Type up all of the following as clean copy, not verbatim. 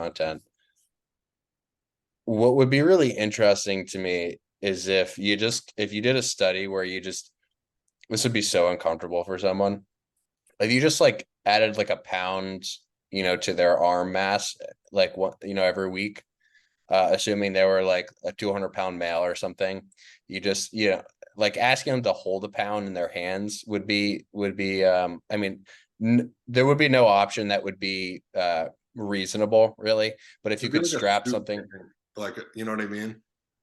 content. What would be really interesting to me is if you did a study where this would be so uncomfortable for someone. If you just like added like a pound, to their arm mass, like what, every week, assuming they were like a 200-pound male or something, you just, like asking them to hold a pound in their hands I mean, there would be no option that would be reasonable, really. But if you It'd be could like a strap suit something, thing, like, you know what I mean?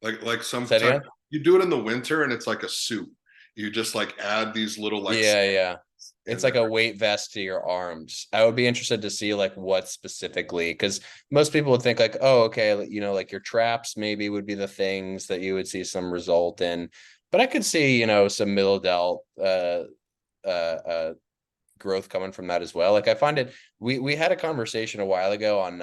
Like say it sometimes again. you do it in the winter and it's like a suit. You just like add these little like Yeah, yeah. It's in like a there. weight vest to your arms. I would be interested to see like what specifically, because most people would think like, oh, okay, like, like your traps maybe would be the things that you would see some result in. But I could see, some middle delt growth coming from that as well. Like I find it, we had a conversation a while ago on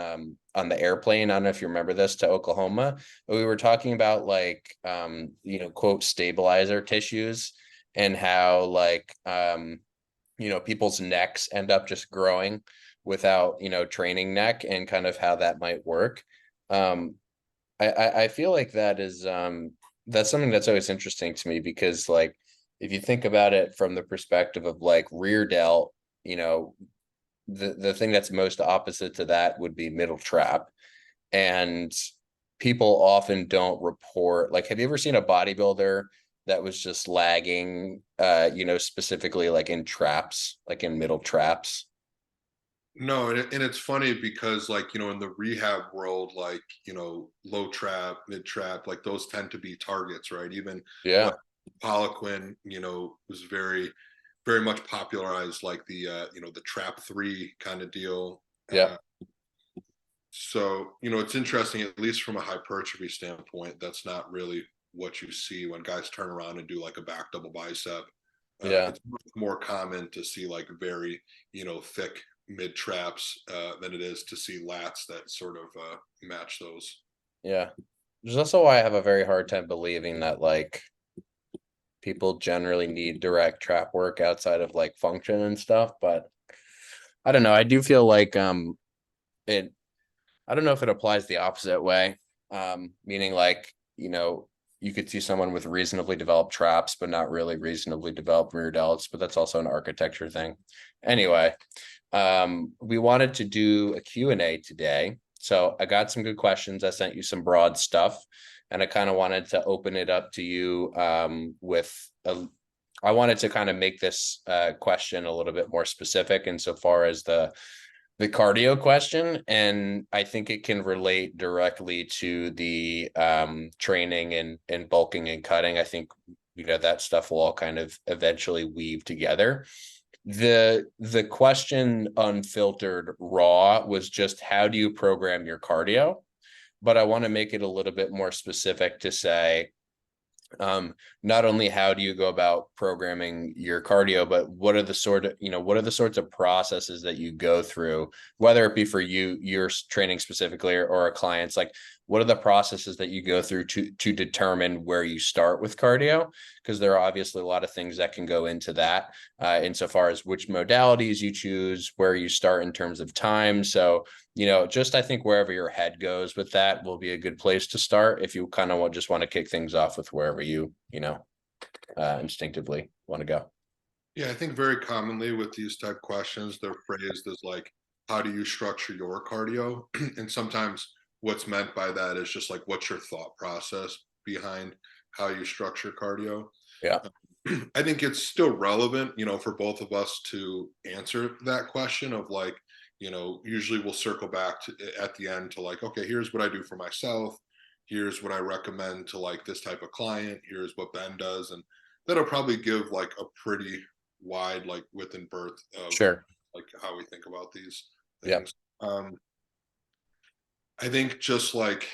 the airplane. I don't know if you remember this, to Oklahoma. We were talking about like quote stabilizer tissues, and how like people's necks end up just growing without training neck, and kind of how that might work. um I feel like that's something that's always interesting to me, because like if you think about it from the perspective of like rear delt, you know the thing that's most opposite to that would be middle trap. And people often don't report, like, have you ever seen a bodybuilder that was just lagging, specifically like in traps, like in middle traps? No, and it's funny because like, in the rehab world, like, low trap, mid trap, like those tend to be targets, right? Even Yeah, what Poliquin, was very, very much popularized, like the trap three kind of deal. yeah, So, it's interesting, at least from a hypertrophy standpoint, that's not really what you see when guys turn around and do like a back double bicep. yeah, It's more common to see like very, thick mid traps than it is to see lats that sort of match those. yeah. There's also why I have a very hard time believing that like people generally need direct trap work outside of like function and stuff. But I don't know. I do feel like it I don't know if it applies the opposite way. Meaning like, you could see someone with reasonably developed traps, but not really reasonably developed rear delts, but that's also an architecture thing. Anyway, we wanted to do a Q&A today. So I got some good questions. I sent you some broad stuff, and I kind of wanted to open it up to you I wanted to kind of make this question a little bit more specific insofar as the cardio question, and I think it can relate directly to the training and bulking and cutting. I think that stuff will all kind of eventually weave together. The question, unfiltered raw, was just how do you program your cardio? But I want to make it a little bit more specific to say, not only how do you go about programming your cardio, but what are the sorts of processes that you go through, whether it be for you're training specifically, or a client's, like, what are the processes that you go through to determine where you start with cardio? Because there are obviously a lot of things that can go into that, insofar as which modalities you choose, where you start in terms of time. So just, I think wherever your head goes with that will be a good place to start, if you kind of just want to kick things off with wherever instinctively want to go. Yeah, I think very commonly with these type questions, they're phrased as like, how do you structure your cardio? And sometimes what's meant by that is just like, what's your thought process behind how you structure cardio? Yeah, I think it's still relevant, for both of us to answer that question of like, usually we'll circle back to at the end to like, okay, here's what I do for myself. Here's what I recommend to like this type of client. Here's what Ben does. And that'll probably give like a pretty wide like width and birth of sure. like how we think about these Yeah, things. I think just like,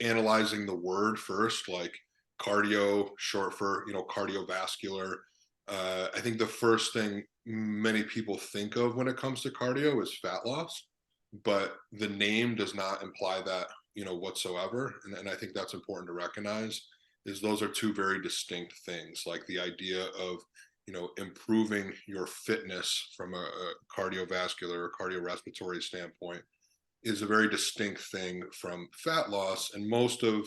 analyzing the word first, like cardio, short for, cardiovascular. I think the first thing many people think of when it comes to cardio is fat loss, but the name does not imply that, whatsoever. And I think that's important to recognize, is those are two very distinct things. Like the idea of, improving your fitness from a cardiovascular or cardiorespiratory standpoint is a very distinct thing from fat loss. And most of,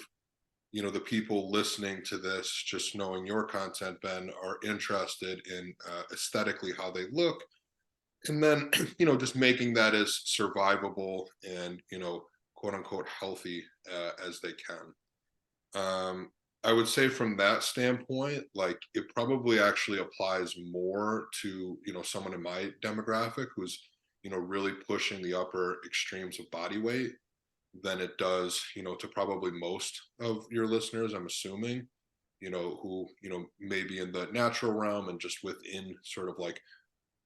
the people listening to this, just knowing your content, Ben, are interested in aesthetically how they look, and then just making that as survivable and quote unquote healthy as they can. I would say from that standpoint, like it probably actually applies more to someone in my demographic who's really pushing the upper extremes of body weight than it does to probably most of your listeners, I'm assuming, who maybe in the natural realm and just within sort of like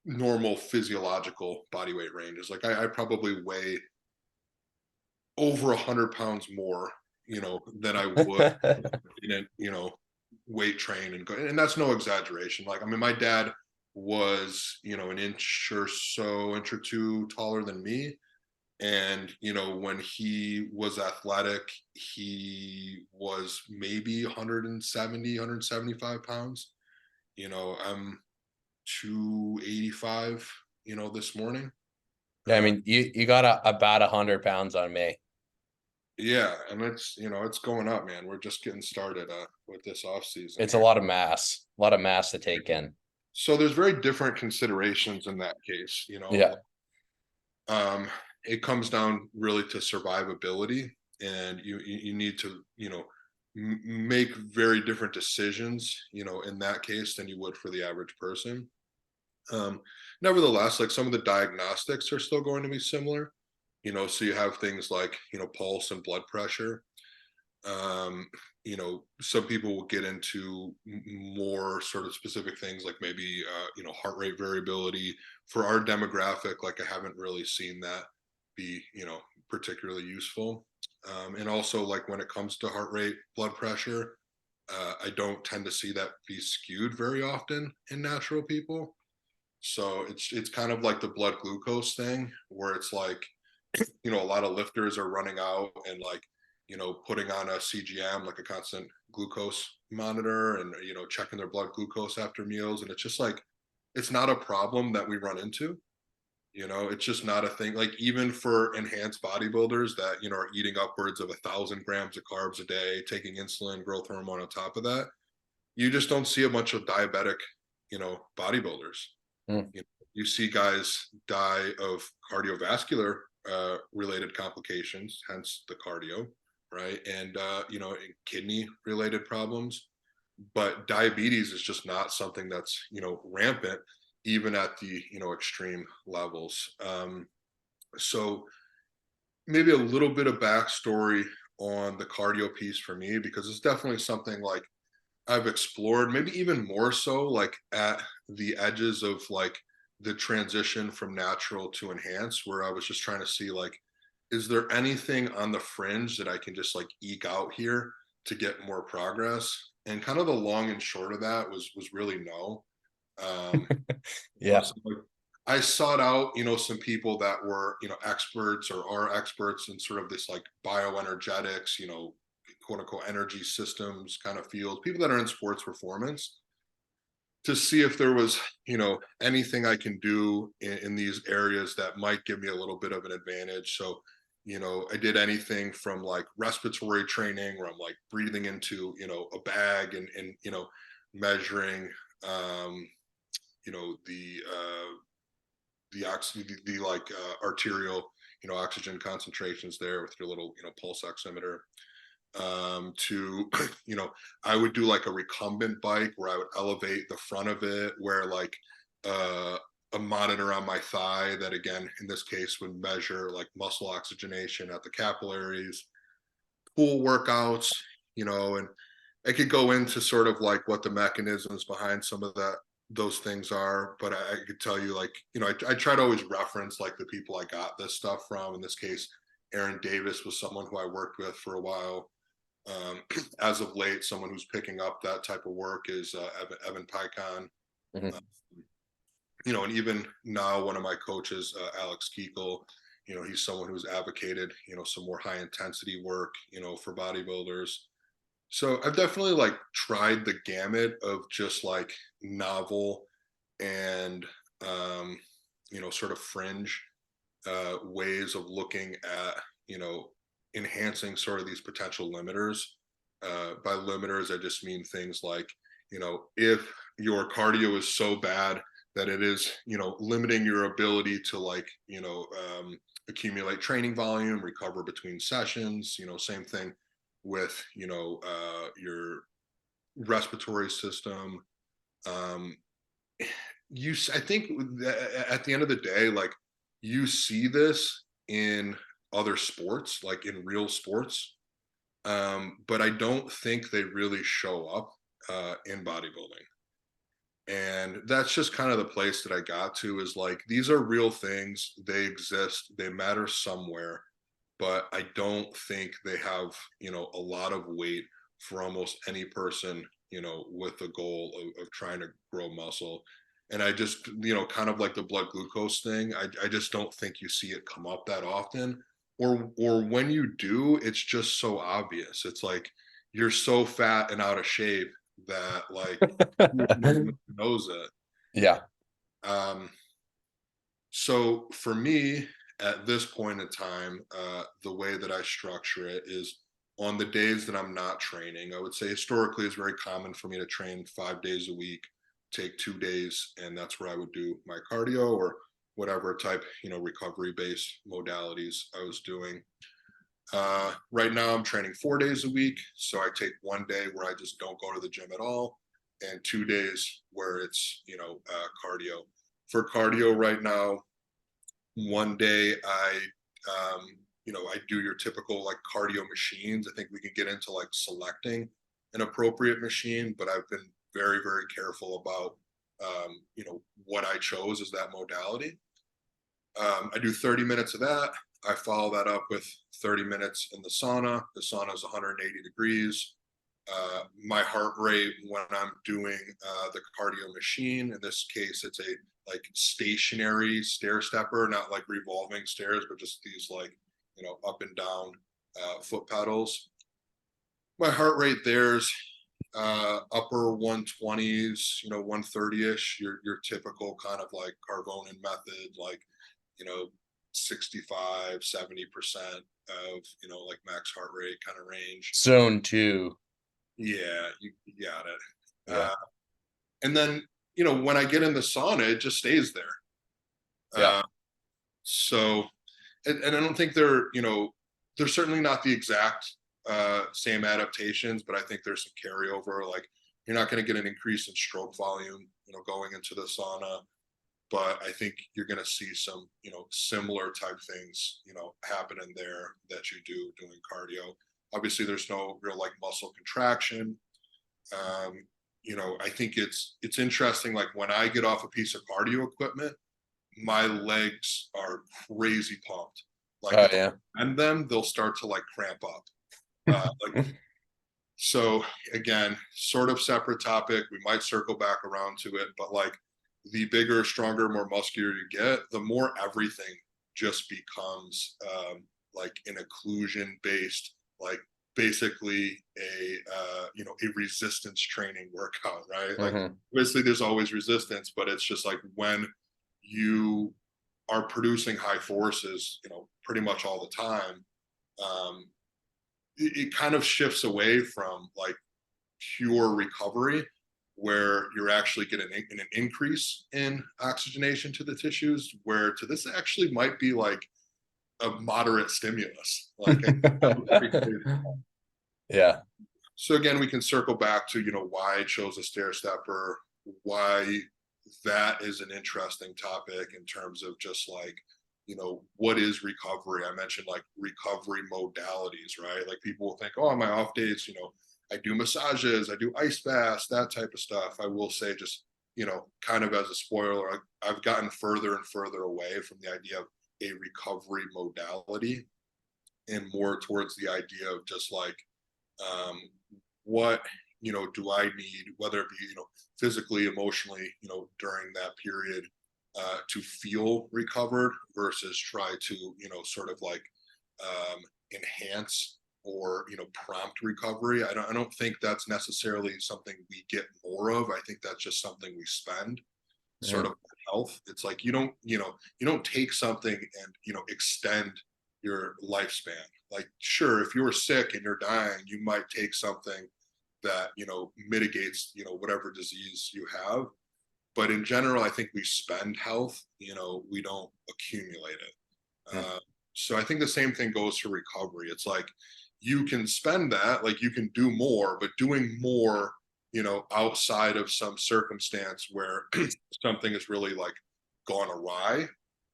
normal physiological body weight ranges. Like I probably weigh over 100 pounds more, than I would in a, weight train and go. And that's no exaggeration. Like, I mean, my dad was, an inch or two taller than me. And, when he was athletic, he was maybe 170, 175 pounds. I'm 285, this morning. Yeah, I mean, you got about 100 pounds on me. Yeah, and it's going up, man. We're just getting started with this off season It's a here. lot of mass to take in. So there's very different considerations in that case, Yeah. Um, it comes down really to survivability, and you need to make very different decisions, in that case than you would for the average person. Um, Nevertheless, like some of the diagnostics are still going to be similar. So you have things like pulse and blood pressure. Some people will get into more sort of specific things like maybe heart rate variability. For our demographic, like I haven't really seen that be particularly useful. And also like when it comes to heart rate, blood pressure, I don't tend to see that be skewed very often in natural people. So it's kind of like the blood glucose thing where it's like a lot of lifters are running out and like putting on a CGM, like a constant glucose monitor, and checking their blood glucose after meals. And it's just like it's not a problem that we run into. It's just not a thing. Like even for enhanced bodybuilders that are eating upwards of 1,000 grams of carbs a day, taking insulin, growth hormone on top of that, you just don't see a bunch of diabetic bodybuilders. Mm. You see guys die of cardiovascular related complications, hence the cardio, right? And kidney related problems. But diabetes is just not something that's rampant, even at the extreme levels. So maybe a little bit of backstory on the cardio piece for me, because it's definitely something like I've explored, maybe even more so like at the edges of like the transition from natural to enhanced, where I was just trying to see like, is there anything on the fringe that I can just like eke out here to get more progress? And kind of the long and short of that was really no. Um, Yeah. so like, I sought out, some people that were, experts or are experts in sort of this like bioenergetics, quote unquote energy systems kind of field, people that are in sports performance, to see if there was, anything I can do in these areas that might give me a little bit of an advantage. So, I did anything from like respiratory training where I'm like breathing into, a bag and measuring, the like arterial, oxygen concentrations there with your little, pulse oximeter. To I would do like a recumbent bike where I would elevate the front of it, where like a monitor on my thigh that again in this case would measure like muscle oxygenation at the capillaries. Pool workouts, and I could go into sort of like what the mechanisms behind some of those things are, but I could tell you like I try to always reference like the people I got this stuff from. In this case, Aaron Davis was someone who I worked with for a while. As of late, someone who's picking up that type of work is Evan Pycon. Mhm. Uh, and even now, one of my coaches, Alex Keekel, he's someone who's advocated, some more high intensity work, for bodybuilders. So I've definitely like tried the gamut of just like novel and, sort of fringe ways of looking at, enhancing sort of these potential limiters. By limiters, I just mean things like, if your cardio is so bad that it is, limiting your ability to like, accumulate training volume, recover between sessions, same thing with, your respiratory system. Um, I think at the end of the day, like you see this in other sports, like in real sports, but I don't think they really show up in bodybuilding. And that's just kind of the place that I got to, is like these are real things, they exist, they matter somewhere, but I don't think they have, a lot of weight for almost any person, with the goal of trying to grow muscle. And I just, kind of like the blood glucose thing, I just don't think you see it come up that often. Or when you do, it's just so obvious. It's like you're so fat and out of shape that like no one knows it. Yeah. Um, so for me, at this point in time, the way that I structure it is on the days that I'm not training. I would say historically it's very common for me to train 5 days a week, take 2 days, and that's where I would do my cardio or whatever type, recovery based modalities I was doing. Right now I'm training 4 days a week. So I take one day where I just don't go to the gym at all, and 2 days where it's, cardio. For cardio right now, one day I do your typical like cardio machines. I think we can get into like selecting an appropriate machine, but I've been very, very careful about, what I chose as that modality. I do 30 minutes of that. I follow that up with 30 minutes in the sauna. The sauna is 180 degrees. My heart rate when I'm doing the cardio machine, in this case, it's a like stationary stair stepper, not like revolving stairs, but just these like, up and down foot pedals. My heart rate there's upper 120s, 130-ish, your typical kind of like Carbonin method, like, you know, 65, 70% of, like max heart rate kind of range. Zone 2. Yeah, you got it. Yeah. And then, when I get in the sauna, it just stays there. Yeah. So, and I don't think they're certainly not the exact same adaptations, but I think there's some carryover. Like you're not going to get an increase in stroke volume, going into the sauna, but I think you're going to see some, similar type things, happen in there that you do doing cardio. Obviously, there's no real like muscle contraction. I think it's interesting. Like when I get off a piece of cardio equipment, my legs are crazy pumped. Like if Yeah. I bend them, they'll start to like cramp up. Like so again, sort of separate topic. We might circle back around to it, but like the bigger, stronger, more muscular you get, the more everything just becomes like an occlusion based, like basically a resistance training workout, right? Like obviously there's always resistance, but it's just like when you are producing high forces, pretty much all the time, it kind of shifts away from like pure recovery, where you're actually getting an increase in oxygenation to the tissues, where to this actually might be like a moderate stimulus. Like, yeah. So again, we can circle back to, why I chose a stair stepper, why that is an interesting topic in terms of just like, what is recovery? I mentioned like recovery modalities, right? Like people will think, oh, on my off days, I do massages, I do ice baths, that type of stuff. I will say just, kind of as a spoiler, I've gotten further and further away from the idea of a recovery modality and more towards the idea of just like, what, do I need, whether it be, physically, emotionally, during that period, to feel recovered versus try to, sort of like enhance or, prompt recovery. I don't think that's necessarily something we get more of. I think that's just something we spend sort of health. It's like you don't take something and extend your lifespan. Like, sure, if you're sick and you're dying, you might take something that mitigates whatever disease you have. But in general, I think we spend health. We don't accumulate it. Mm. So I think the same thing goes for recovery. It's like you can spend that, like you can do more, but doing more, outside of some circumstance where something is really like gone awry.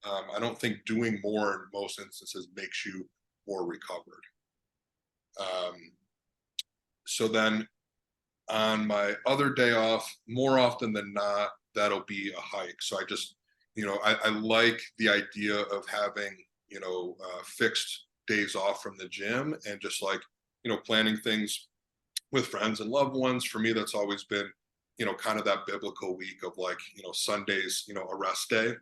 I don't think doing more in most instances makes you more recovered. Um, so then on my other day off, more often than not, that'll be a hike. So I just, I like the idea of having, fixed days off from the gym and just like, planning things with friends and loved ones. For me, that's always been, kind of that biblical week of like, Sundays, a rest day.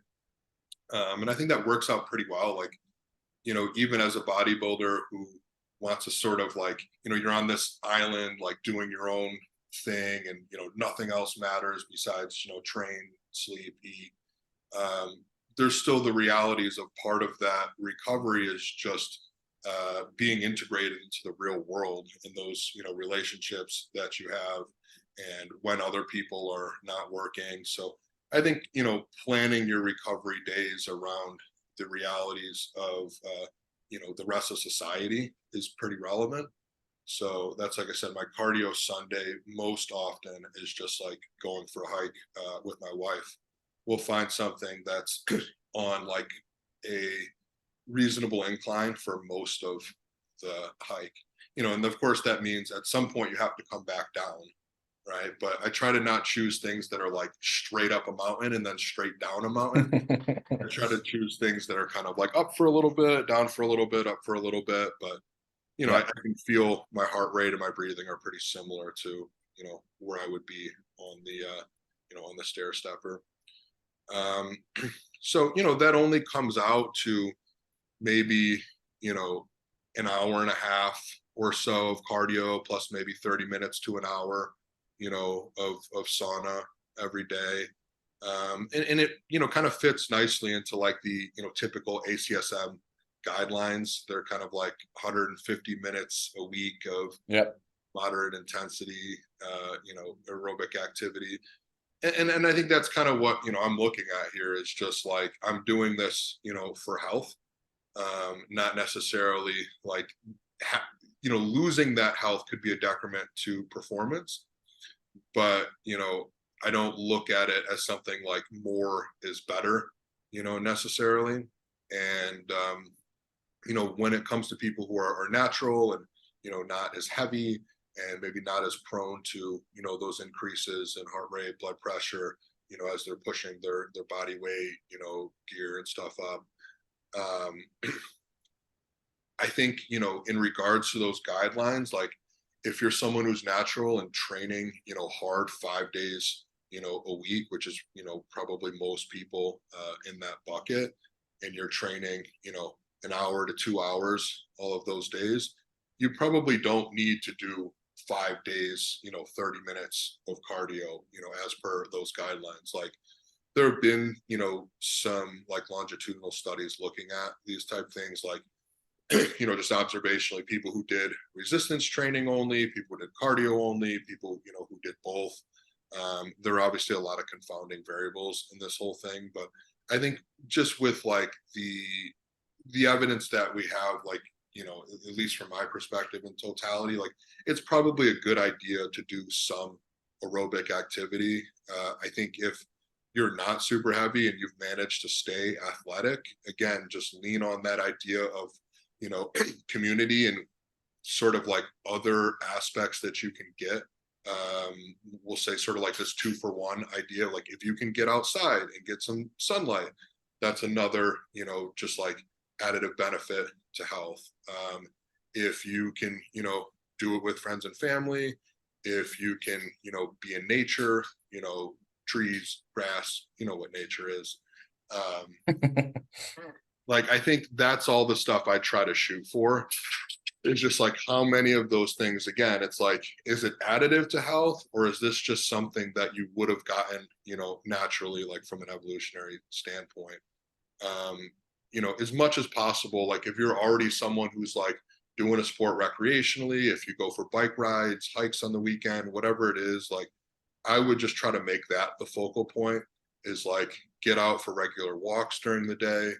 And I think that works out pretty well. Like, even as a bodybuilder who wants to sort of like, you're on this island, like doing your own thing and, nothing else matters besides, train, sleep, eat. There's still the realities of part of that recovery is just being integrated into the real world in those, relationships that you have and when other people are not working. So I think, planning your recovery days around the realities of, the rest of society is pretty relevant. So that's, like I said, my cardio Sunday most often is just like going for a hike with my wife. We'll find something that's on like a reasonable incline for most of the hike, and of course that means at some point you have to come back down, right? But I try to not choose things that are like straight up a mountain and then straight down a mountain. I try to choose things that are kind of like up for a little bit, down for a little bit, up for a little bit. But Yeah. I can feel my heart rate and my breathing are pretty similar to where I would be on the on the stair stepper. Um, so that only comes out to maybe an hour and a half or so of cardio plus maybe 30 minutes to an hour of sauna every day. And it kind of fits nicely into like the typical ACSM guidelines. They're kind of like 150 minutes a week of Yep. moderate intensity aerobic activity. And I think that's kind of what I'm looking at here is just like I'm doing this for health, not necessarily like losing that health could be a decrement to performance, but I don't look at it as something like more is better necessarily. And when it comes to people who are natural and not as heavy and maybe not as prone to those increases in heart rate, blood pressure, as they're pushing their body weight, gear and stuff up. I think in regards to those guidelines, like if you're someone who's natural and training hard 5 days a week, which is probably most people in that bucket, and you're training an hour to 2 hours all of those days, you probably don't need to do 5 days 30 minutes of cardio as per those guidelines. Like there have been some like longitudinal studies looking at these type things, like just observationally, people who did resistance training only, people who did cardio only, people who did both. There are obviously a lot of confounding variables in this whole thing, but I think just with like the evidence that we have, like at least from my perspective in totality, like it's probably a good idea to do some aerobic activity. I think if you're not super heavy and you've managed to stay athletic, again, just lean on that idea of community and sort of like other aspects that you can get. We'll say sort of like this 2-for-1 idea. Like if you can get outside and get some sunlight, that's another, just like additive benefit to health. If you can, do it with friends and family, if you can, be in nature, trees, grass, what nature is. Like I think that's all the stuff I try to shoot for. It's just like how many of those things, again, it's like, is it additive to health, or is this just something that you would have gotten, naturally, like from an evolutionary standpoint? As much as possible, like if you're already someone who's like doing a sport recreationally, if you go for bike rides, hikes on the weekend, whatever it is, like I would just try to make that the focal point, is like get out for regular walks during the day.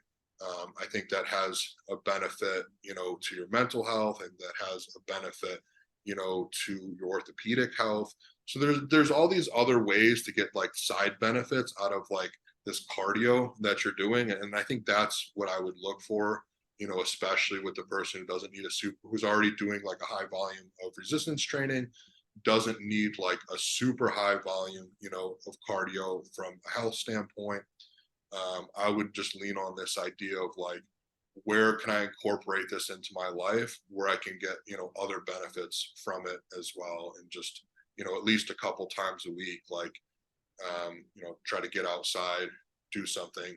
I think that has a benefit, to your mental health, and that has a benefit, to your orthopedic health. So there's all these other ways to get like side benefits out of like this cardio that you're doing, and I think that's what I would look for. Especially with the person who doesn't need a super, who's already doing like a high volume of resistance training, doesn't need like a super high volume, of cardio from a health standpoint. I would just lean on this idea of like, where can I incorporate this into my life where I can get, other benefits from it as well. And just, at least a couple times a week, like, try to get outside, do something,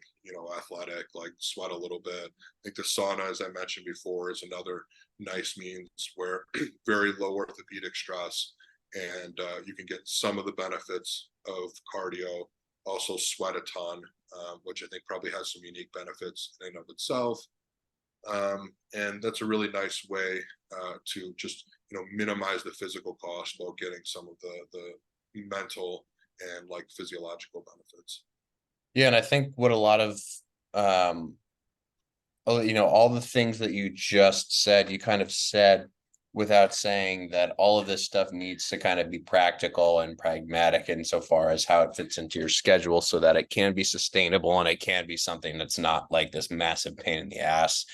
athletic, like sweat a little bit. I think the sauna, as I mentioned before, is another nice means where very low orthopedic stress, and you can get some of the benefits of cardio, also sweat a ton, which I think probably has some unique benefits in and of itself. And that's a really nice way to just minimize the physical cost while getting some of the mental and like physiological benefits. Yeah, and I think what a lot of all the things that you just said, you kind of said without saying that all of this stuff needs to kind of be practical and pragmatic insofar as how it fits into your schedule so that it can be sustainable and it can be something that's not like this massive pain in the ass.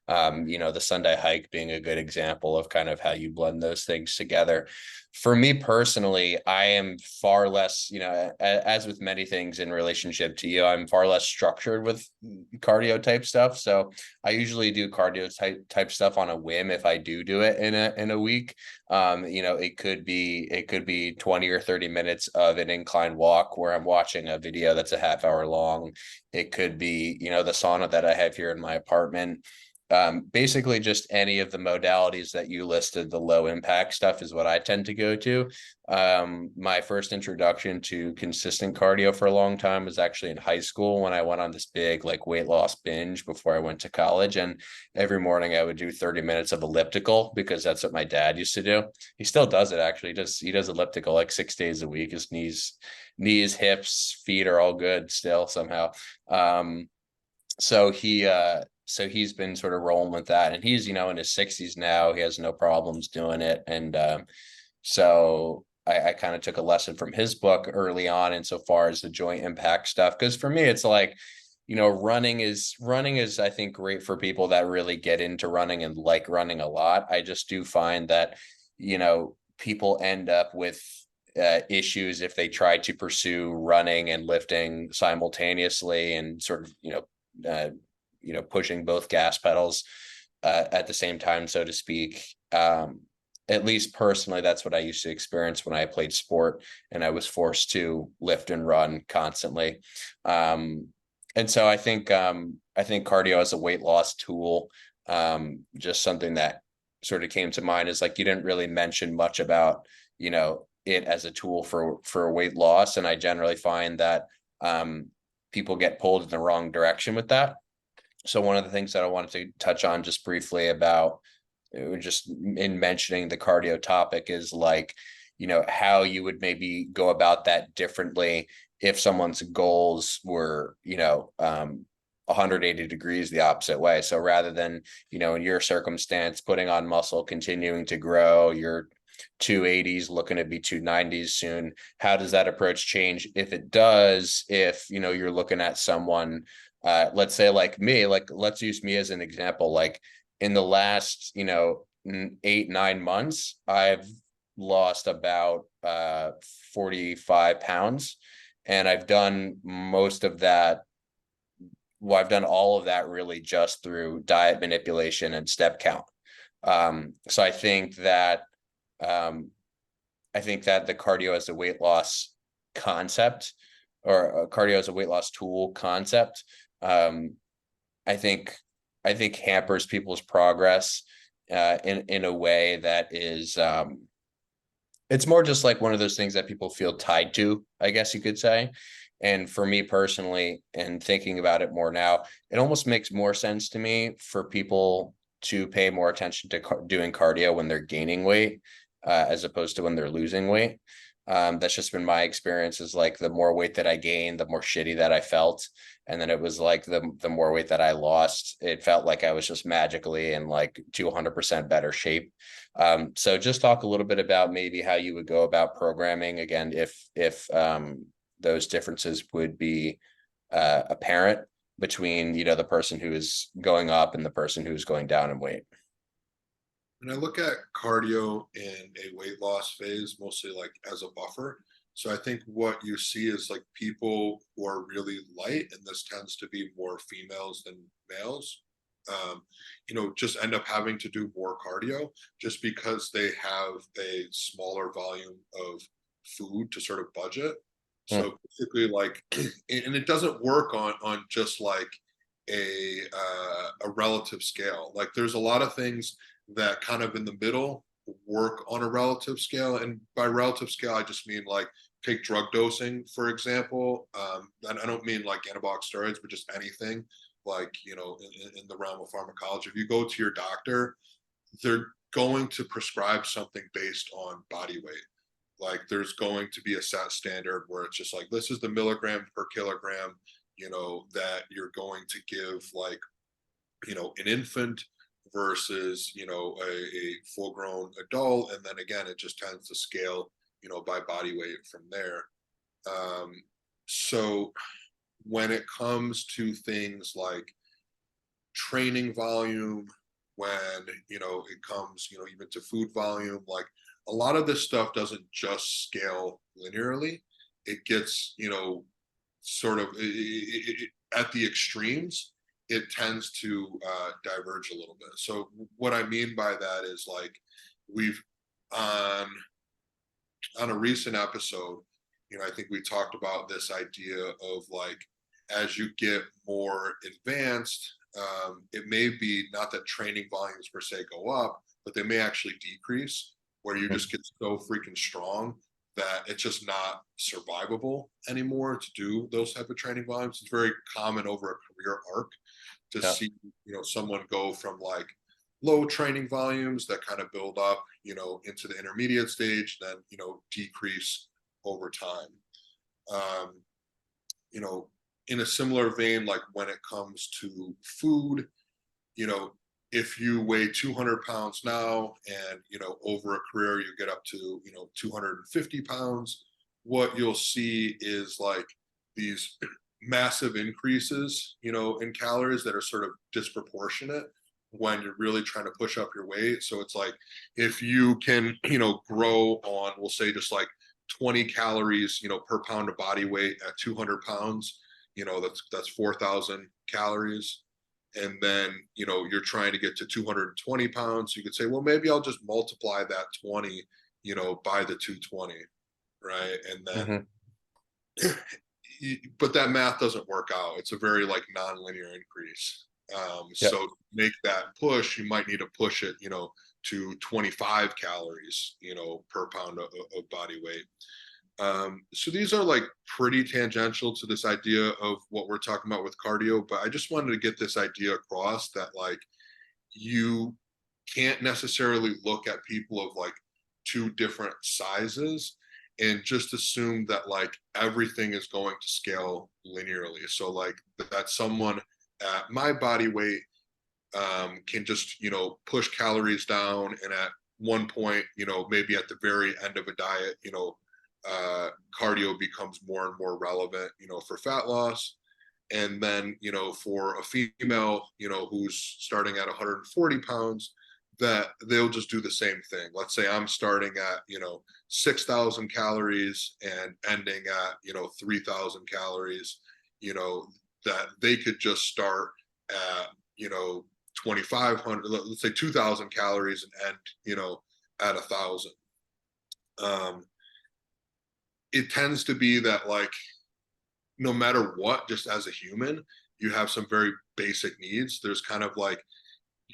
The Sunday hike being a good example of kind of how you blend those things together. For me personally, I am far less, as with many things in relationship to you, I'm far less structured with cardio type stuff. So I usually do cardio type stuff on a whim if I do it in a week. It could be 20 or 30 minutes of an incline walk where I'm watching a video that's a half hour long. It could be, the sauna that I have here in my apartment. Basically just any of the modalities that you listed. The low impact stuff is what I tend to go to. My first introduction to consistent cardio for a long time was actually in high school when I went on this big like weight loss binge before I went to college. And every morning I would do 30 minutes of elliptical because that's what my dad used to do. He still does it actually. He does elliptical like 6 days a week. His knees, hips, feet are all good still somehow. So he's been sort of rolling with that, and he's, in his 60s now. He has no problems doing it. And so I kind of took a lesson from his book early on insofar as the joint impact stuff. Because for me, it's like, running is I think great for people that really get into running and like running a lot. I just do find that, people end up with issues if they try to pursue running and lifting simultaneously and sort of, pushing both gas pedals at the same time, so to speak. At least personally, that's what I used to experience when I played sport and I was forced to lift and run constantly. And so I think cardio as a weight loss tool, just something that sort of came to mind is like, you didn't really mention much about, it as a tool for weight loss. And I generally find that people get pulled in the wrong direction with that. So one of the things that I wanted to touch on just briefly about just in mentioning the cardio topic is like, how you would maybe go about that differently if someone's goals were, 180 degrees the opposite way. So rather than, in your circumstance, putting on muscle, continuing to grow, your 280s looking to be 290s soon, how does that approach change? If it does, if, you're looking at someone, let's say like me, like let's use me as an example, like in the last 8-9 months I've lost about 45 pounds, and I've done most of that. Well, I've done all of that really just through diet manipulation and step count. So I think that the cardio as a weight loss concept, or cardio as a weight loss tool concept, I think hampers people's progress in a way that is it's more just like one of those things that people feel tied to, I guess you could say. And for me personally, and thinking about it more now, it almost makes more sense to me for people to pay more attention to doing cardio when they're gaining weight, as opposed to when they're losing weight. That's just been my experience, is like the more weight that I gained, the more shitty that I felt. And then it was like the more weight that I lost, it felt like I was just magically in like 200% better shape. So just talk a little bit about maybe how you would go about programming again, if those differences would be apparent between, you know, the person who is going up and the person who's going down in weight. And I look at cardio in a weight loss phase mostly like as a buffer. So I think what you see is like people who are really light, and this tends to be more females than males, just end up having to do more cardio just because they have a smaller volume of food to sort of budget. Mm. So basically, like, and it doesn't work on just like a relative scale. Like, there's a lot of things that kind of in the middle work on a relative scale, and by relative scale, I just mean like take drug dosing, for example. And I don't mean like anabolic steroids, but just anything like, in the realm of pharmacology. If you go to your doctor, they're going to prescribe something based on body weight. Like, there's going to be a set standard where it's just like, this is the milligram per kilogram, that you're going to give like, an infant versus, a full grown adult. And then again, it just tends to scale, by body weight from there. So when it comes to things like training volume, when it comes even to food volume, like a lot of this stuff doesn't just scale linearly. It gets sort of at the extremes, it tends to diverge a little bit. So what I mean by that is, like, we've on a recent episode, I think we talked about this idea of like, as you get more advanced, it may be not that training volumes per se go up, but they may actually decrease, where you just get so freaking strong that it's just not survivable anymore to do those type of training volumes. It's very common over a career arc to Yeah. see, someone go from like low training volumes that kind of build up, into the intermediate stage, then, decrease over time. Um, in a similar vein, like when it comes to food, if you weigh 200 pounds now and, over a career, you get up to, 250 pounds, what you'll see is like these massive increases, in calories that are sort of disproportionate when you're really trying to push up your weight. So it's like, if you can, grow on, we'll say just like 20 calories, per pound of body weight at 200 pounds, that's 4,000 calories. And then, you're trying to get to 220 pounds. You could say, well, maybe I'll just multiply that 20, by the 220. Right. And then, but that math doesn't work out. It's a very like non-linear increase. Yeah. So to make that push, you might need to push it, to 25 calories, per pound of body weight. So these are like pretty tangential to this idea of what we're talking about with cardio, but I just wanted to get this idea across that like you can't necessarily look at people of like two different sizes and just assume that like everything is going to scale linearly. So like that someone at my body weight can just, push calories down, and at one point, maybe at the very end of a diet, cardio becomes more and more relevant, for fat loss. And then, for a female, who's starting at 140 pounds, that they'll just do the same thing. Let's say I'm starting at, 6,000 calories and ending at, 3,000 calories, that they could just start at, 2,500, let's say 2,000 calories, and end, at 1,000. It tends to be that like, no matter what, just as a human, you have some very basic needs. There's kind of like,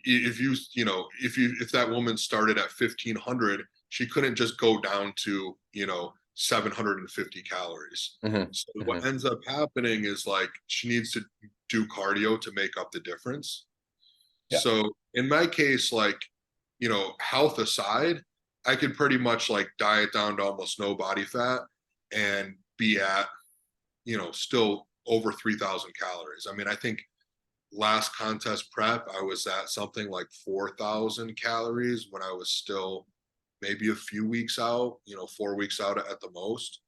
if that woman started at 1500, she couldn't just go down to 750 calories. Hmm. So what Hmm. ends up happening is like she needs to do cardio to make up the difference. Yeah. So in my case, like, health aside, I could pretty much like diet down to almost no body fat and be at, still over 3000 calories. I mean, I think last contest prep, I was at something like 4,000 calories when I was still maybe a few weeks out, 4 weeks out at the most.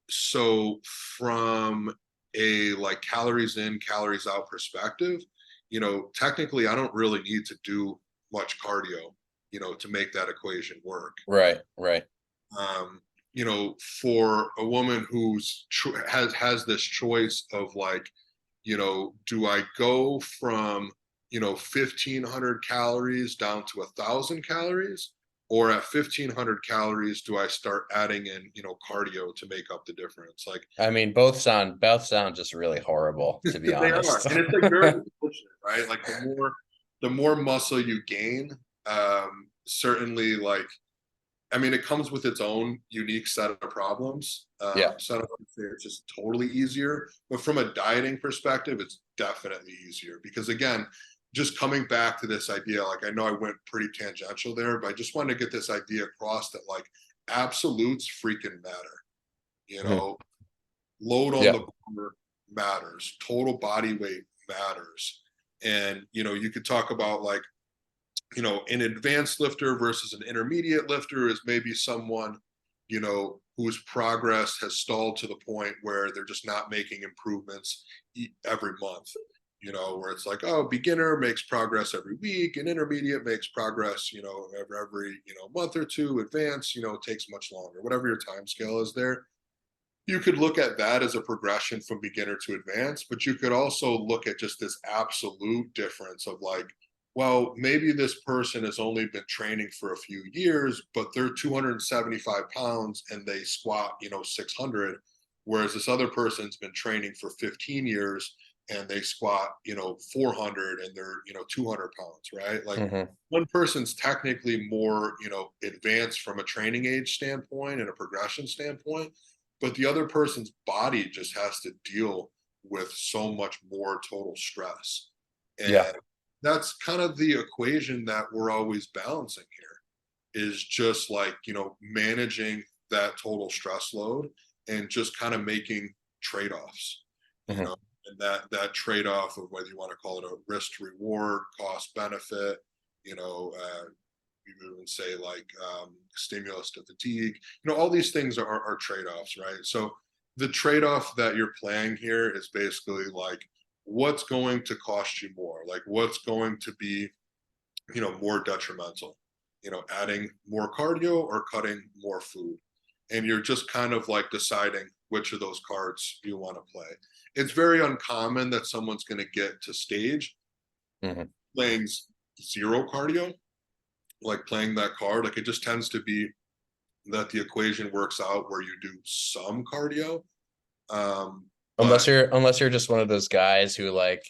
So from a like calories in, calories out perspective, technically I don't really need to do much cardio, to make that equation work. Right. Right. Um, for a woman who's has this choice of like, do I go from 1500 calories down to 1000 calories, or at 1500 calories do I start adding in cardio to make up the difference? Like, I mean, both sound just really horrible, to be they are, honest. and it's like very unfortunate, right? Like the more muscle you gain, certainly, like, I mean, it comes with its own unique set of problems. Yeah. So I don't want to say it's just totally easier, but from a dieting perspective, it's definitely easier because, again, just coming back to this idea, like, I know I went pretty tangential there, but I just wanted to get this idea across that like absolutes freaking matter. You Mhm. know, load on Yeah. the bar matters, total body weight matters, and you could talk about like, an advanced lifter versus an intermediate lifter is maybe someone, whose progress has stalled to the point where they're just not making improvements every month, where it's like, oh, beginner makes progress every week and intermediate makes progress, every, month or two, advanced, takes much longer, whatever your time scale is there. You could look at that as a progression from beginner to advanced, but you could also look at just this absolute difference of like, well, maybe this person has only been training for a few years, but they're 275 pounds and they squat, 600, whereas this other person's been training for 15 years and they squat, 400 and they're, 200 pounds, right? Like, Hmm. one person's technically more, advanced from a training age standpoint and a progression standpoint, but the other person's body just has to deal with so much more total stress. Yeah. And that's kind of the equation that we're always balancing here, is just like, managing that total stress load and just kind of making trade-offs, you Hmm. know, and that trade-off of whether you want to call it a risk to reward, cost benefit, you would say like, stimulus to fatigue, all these things are trade-offs, right? So the trade-off that you're playing here is basically like, what's going to cost you more, like what's going to be, more detrimental, adding more cardio or cutting more food, and you're just kind of like deciding which of those cards you want to play. It's very uncommon that someone's going to get to stage Hmm. playing zero cardio, like playing that card. Like, it just tends to be that the equation works out where you do some cardio. Unless But you're just one of those guys who like,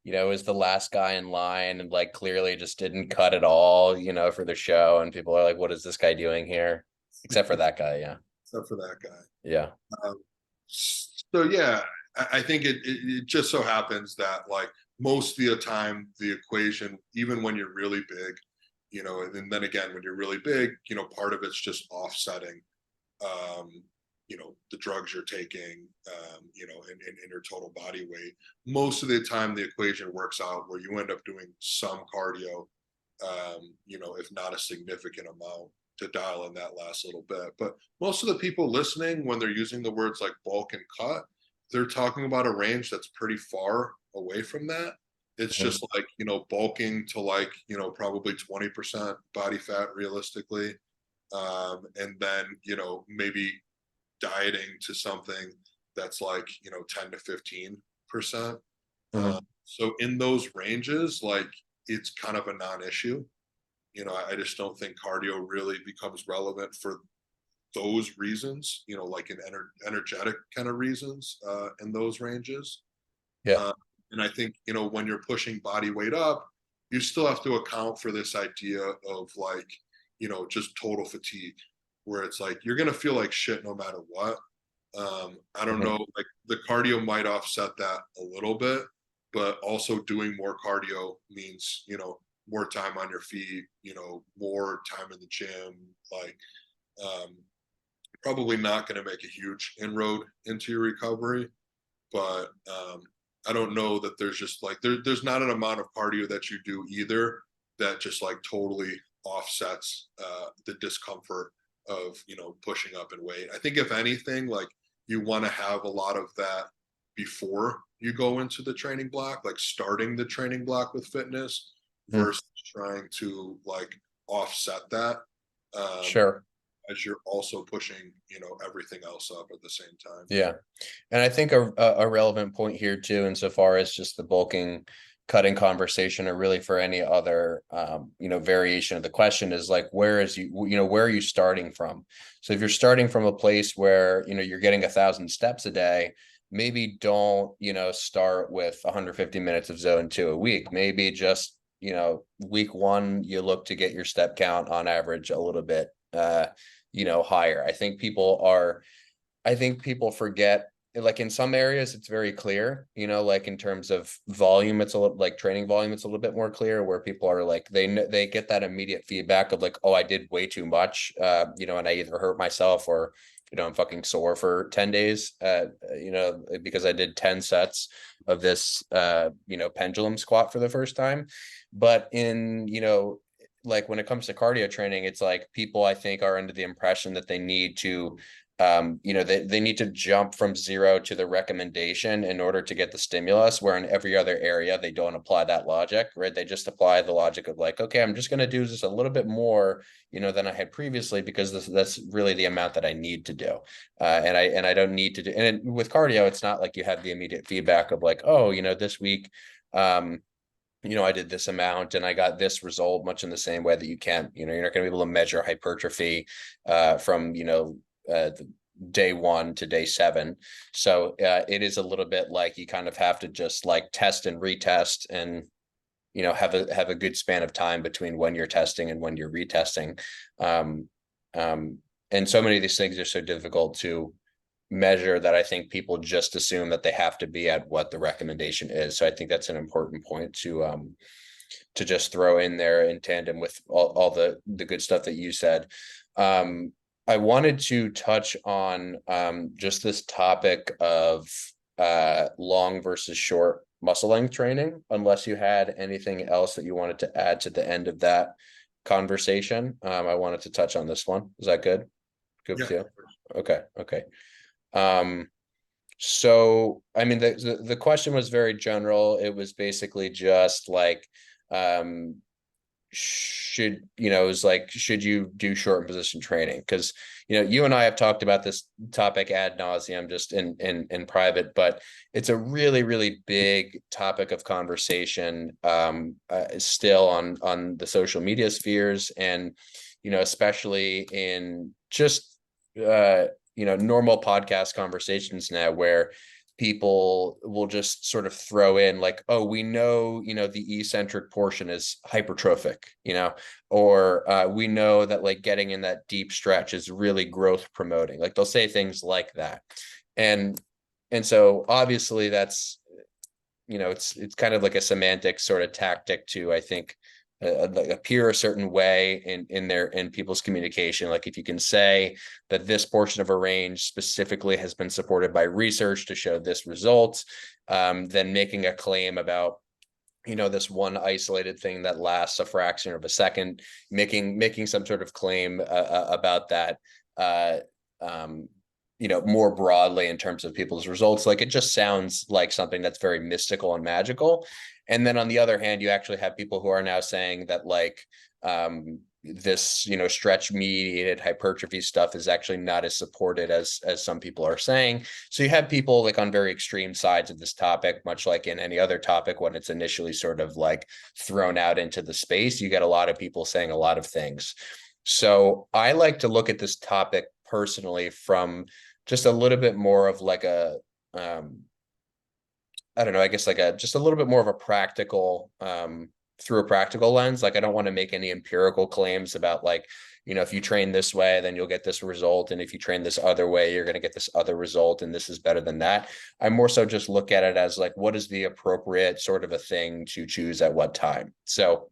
is the last guy in line and like clearly just didn't cut at all, for the show, and people are like, what is this guy doing here? Except for that guy, yeah. except for that guy. Yeah. So yeah, I think it just so happens that like most of the time the equation, even when you're really big, and then again when you're really big, part of it's just offsetting, um, the drugs you're taking, in your total body weight. Most of the time the equation works out where you end up doing some cardio, if not a significant amount, to dial in that last little bit. But most of the people listening, when they're using the words like bulk and cut, they're talking about a range that's pretty far away from that. It's Mhm. just like, bulking to like, probably 20% body fat realistically. And then, maybe dieting to something that's like, 10 to 15%. Mhm. So in those ranges, like, it's kind of a non-issue. I just don't think cardio really becomes relevant for those reasons, like in energetic kind of reasons, in those ranges. Yeah. Uh, and I think, when you're pushing body weight up, you still have to account for this idea of like, just total fatigue, where it's like you're gonna feel like shit no matter what. I don't Mhm. know, like the cardio might offset that a little bit, but also doing more cardio means, more time on your feet, more time in the gym, like um, probably not going to make a huge inroad into your recovery. But I don't know that there's just like there's not an amount of cardio that you do either that just like totally offsets the discomfort of pushing up in weight. I think if anything, like you want to have a lot of that before you go into the training block, like starting the training block with fitness Mm, versus trying to like offset that um, sure. as you're also pushing everything else up at the same time. Yeah. And I think a relevant point here too, insofar as just the bulking cutting conversation, or really for any other variation of the question, is like, where are you starting from? So if you're starting from a place where you're getting 1,000 steps a day, maybe don't start with 150 minutes of zone 2 a week. Maybe just week 1 you look to get your step count on average a little bit higher. I think people forget, like in some areas it's very clear, like in terms of volume, it's a little like training volume, it's a little bit more clear, where people are like, they get that immediate feedback of like, oh, I did way too much, and I either hurt myself or, I'm fucking sore for 10 days, because I did 10 sets of this, pendulum squat for the first time. But in, like when it comes to cardio training, it's like people, I think, are under the impression that they need to they need to jump from 0 to the recommendation in order to get the stimulus, where in every other area they don't apply that logic, right? They just apply the logic of like, okay, I'm just going to do just a little bit more than I had previously, because that's really the amount that I need to do, and I don't need to do. And with cardio, it's not like you have the immediate feedback of like, oh, this week I did this amount and I got this result, much in the same way that you can't, you're not going to be able to measure hypertrophy from, day 1 to day 7. So it is a little bit like you kind of have to just like test and retest, and have a good span of time between when you're testing and when you're retesting. Um, um, and so many of these things are so difficult to measure that I think people just assume that they have to be at what the recommendation is. So I think that's an important point to just throw in there in tandem with all the good stuff that you said. I wanted to touch on just this topic of long versus short muscle length training, unless you had anything else that you wanted to add to the end of that conversation. I wanted to touch on this one. Is that good? Good with Yeah. you? Okay. Okay. Um, so I mean, the question was very general. It was basically just like, um, it was like, should you do short position training? Because you and I have talked about this topic ad nauseum, just in private, but it's a really, really big topic of conversation still on the social media spheres, and especially in just normal podcast conversations now, where people will just sort of throw in like, oh, we know, the eccentric portion is hypertrophic, or we know that like getting in that deep stretch is really growth promoting. Like they'll say things like that. And so obviously that's, it's kind of like a semantic sort of tactic to, I think, appear a certain way in people's communication. Like if you can say that this portion of a range specifically has been supported by research to show this result, then making a claim about this one isolated thing that lasts a fraction of a second, making some sort of claim about that, uh, um, more broadly in terms of people's results. Like it just sounds like something that's very mystical and magical. And then on the other hand, you actually have people who are now saying that like, this stretch mediated hypertrophy stuff is actually not as supported as some people are saying. So you have people like on very extreme sides of this topic, much like in any other topic. When it's initially sort of like thrown out into the space, you get a lot of people saying a lot of things. So I like to look at this topic personally from just a little bit more of like a I don't know, I guess like just a little bit more of a practical through a practical lens. Like, I don't want to make any empirical claims about like, if you train this way, then you'll get this result. And if you train this other way, you're going to get this other result. And this is better than that. I more so just look at it as like, what is the appropriate sort of a thing to choose at what time? So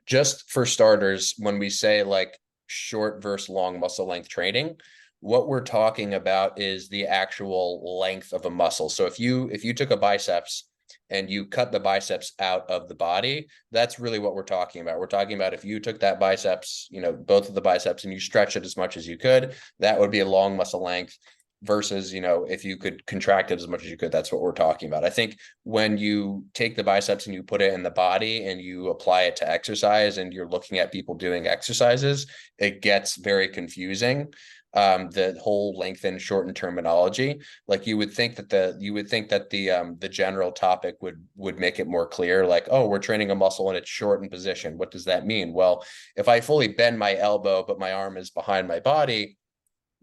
just for starters, when we say like short versus long muscle length training, what we're talking about is the actual length of a muscle. So if you took a biceps and you cut the biceps out of the body, that's really what we're talking about. We're talking about if you took that biceps, both of the biceps, and you stretch it as much as you could, that would be a long muscle length versus, if you could contract it as much as you could. That's what we're talking about. I think when you take the biceps and you put it in the body and you apply it to exercise and you're looking at people doing exercises, it gets very confusing. The whole lengthen shorten terminology. Like you would think that the general topic would make it more clear, like, oh, we're training a muscle and it's short in position. What does that mean? Well, if I fully bend my elbow, but my arm is behind my body,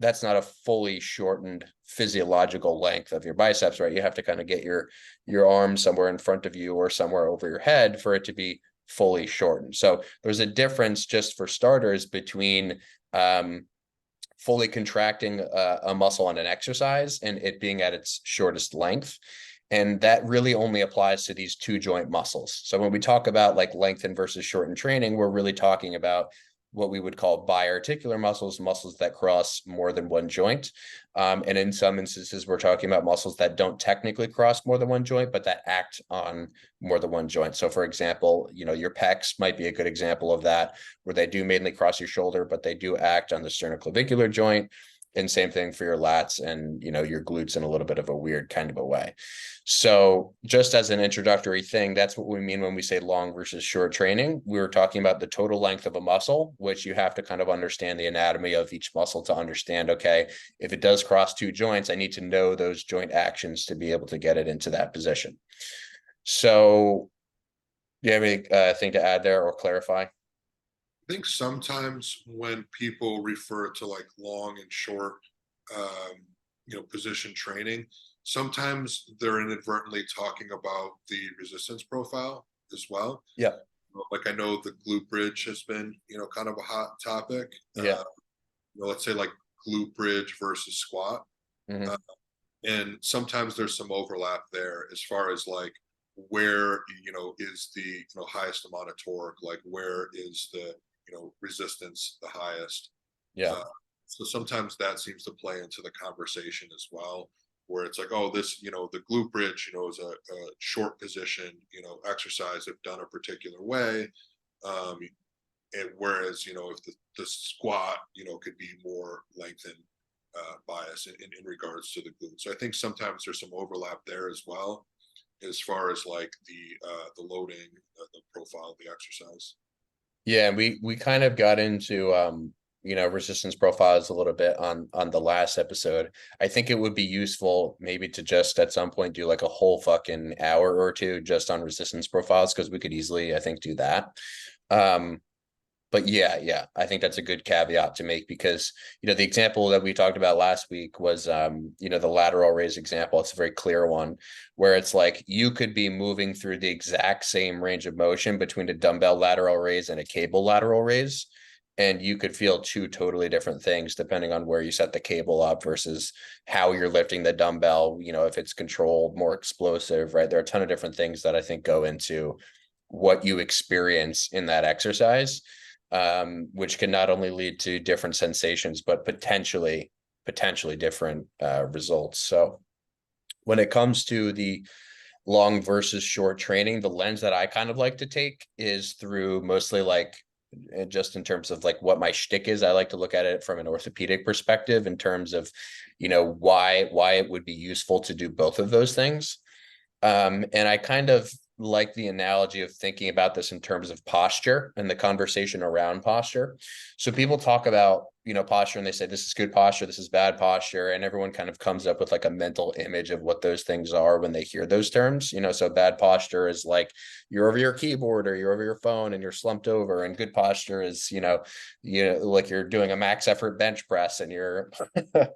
that's not a fully shortened physiological length of your biceps, right? You have to kind of get your arm somewhere in front of you or somewhere over your head for it to be fully shortened. So there's a difference, just for starters, between fully contracting a muscle on an exercise and it being at its shortest length. And that really only applies to these two joint muscles. So when we talk about like lengthen versus shorten training, we're really talking about what we would call biarticular muscles, muscles that cross more than one joint. And in some instances, we're talking about muscles that don't technically cross more than one joint, but that act on more than one joint. So for example, your pecs might be a good example of that, where they do mainly cross your shoulder, but they do act on the sternoclavicular joint. And same thing for your lats and, your glutes in a little bit of a weird kind of a way. So just as an introductory thing, that's what we mean when we say long versus short training. We were talking about the total length of a muscle, which you have to kind of understand the anatomy of each muscle to understand, okay, if it does cross two joints, I need to know those joint actions to be able to get it into that position. So do you have anything to add there or clarify? I think sometimes when people refer to like long and short, position training, sometimes they're inadvertently talking about the resistance profile as well. Yeah. Like I know the glute bridge has been, kind of a hot topic. Yeah. Let's say like glute bridge versus squat. Mm-hmm. And sometimes there's some overlap there as far as like where, is the, highest amount of torque, like where is the, resistance the highest. Yeah. So sometimes that seems to play into the conversation as well, where it's like, oh, this, the glute bridge, is a short position, exercise if done a particular way. And whereas, if the squat, could be more lengthened bias in regards to the glute. So I think sometimes there's some overlap there as well, as far as like the loading, the profile of the exercise. Yeah, we kind of got into resistance profiles a little bit on the last episode. I think it would be useful maybe to just at some point do like a whole fucking hour or two just on resistance profiles, because we could easily, I think, do that. But yeah, I think that's a good caveat to make, because, the example that we talked about last week was, the lateral raise example. It's a very clear one where it's like you could be moving through the exact same range of motion between a dumbbell lateral raise and a cable lateral raise. And you could feel two totally different things depending on where you set the cable up versus how you're lifting the dumbbell, if it's controlled, more explosive, right? There are a ton of different things that I think go into what you experience in that exercise. Which can not only lead to different sensations, but potentially different results. So when it comes to the long versus short training, the lens that I kind of like to take is through mostly like, just in terms of like what my shtick is. I like to look at it from an orthopedic perspective in terms of, why it would be useful to do both of those things. And I kind of like the analogy of thinking about this in terms of posture and the conversation around posture. So people talk about, posture, and they say, this is good posture, this is bad posture. And everyone kind of comes up with like a mental image of what those things are when they hear those terms. So bad posture is like you're over your keyboard or you're over your phone and you're slumped over. And good posture is, like you're doing a max effort bench press and you're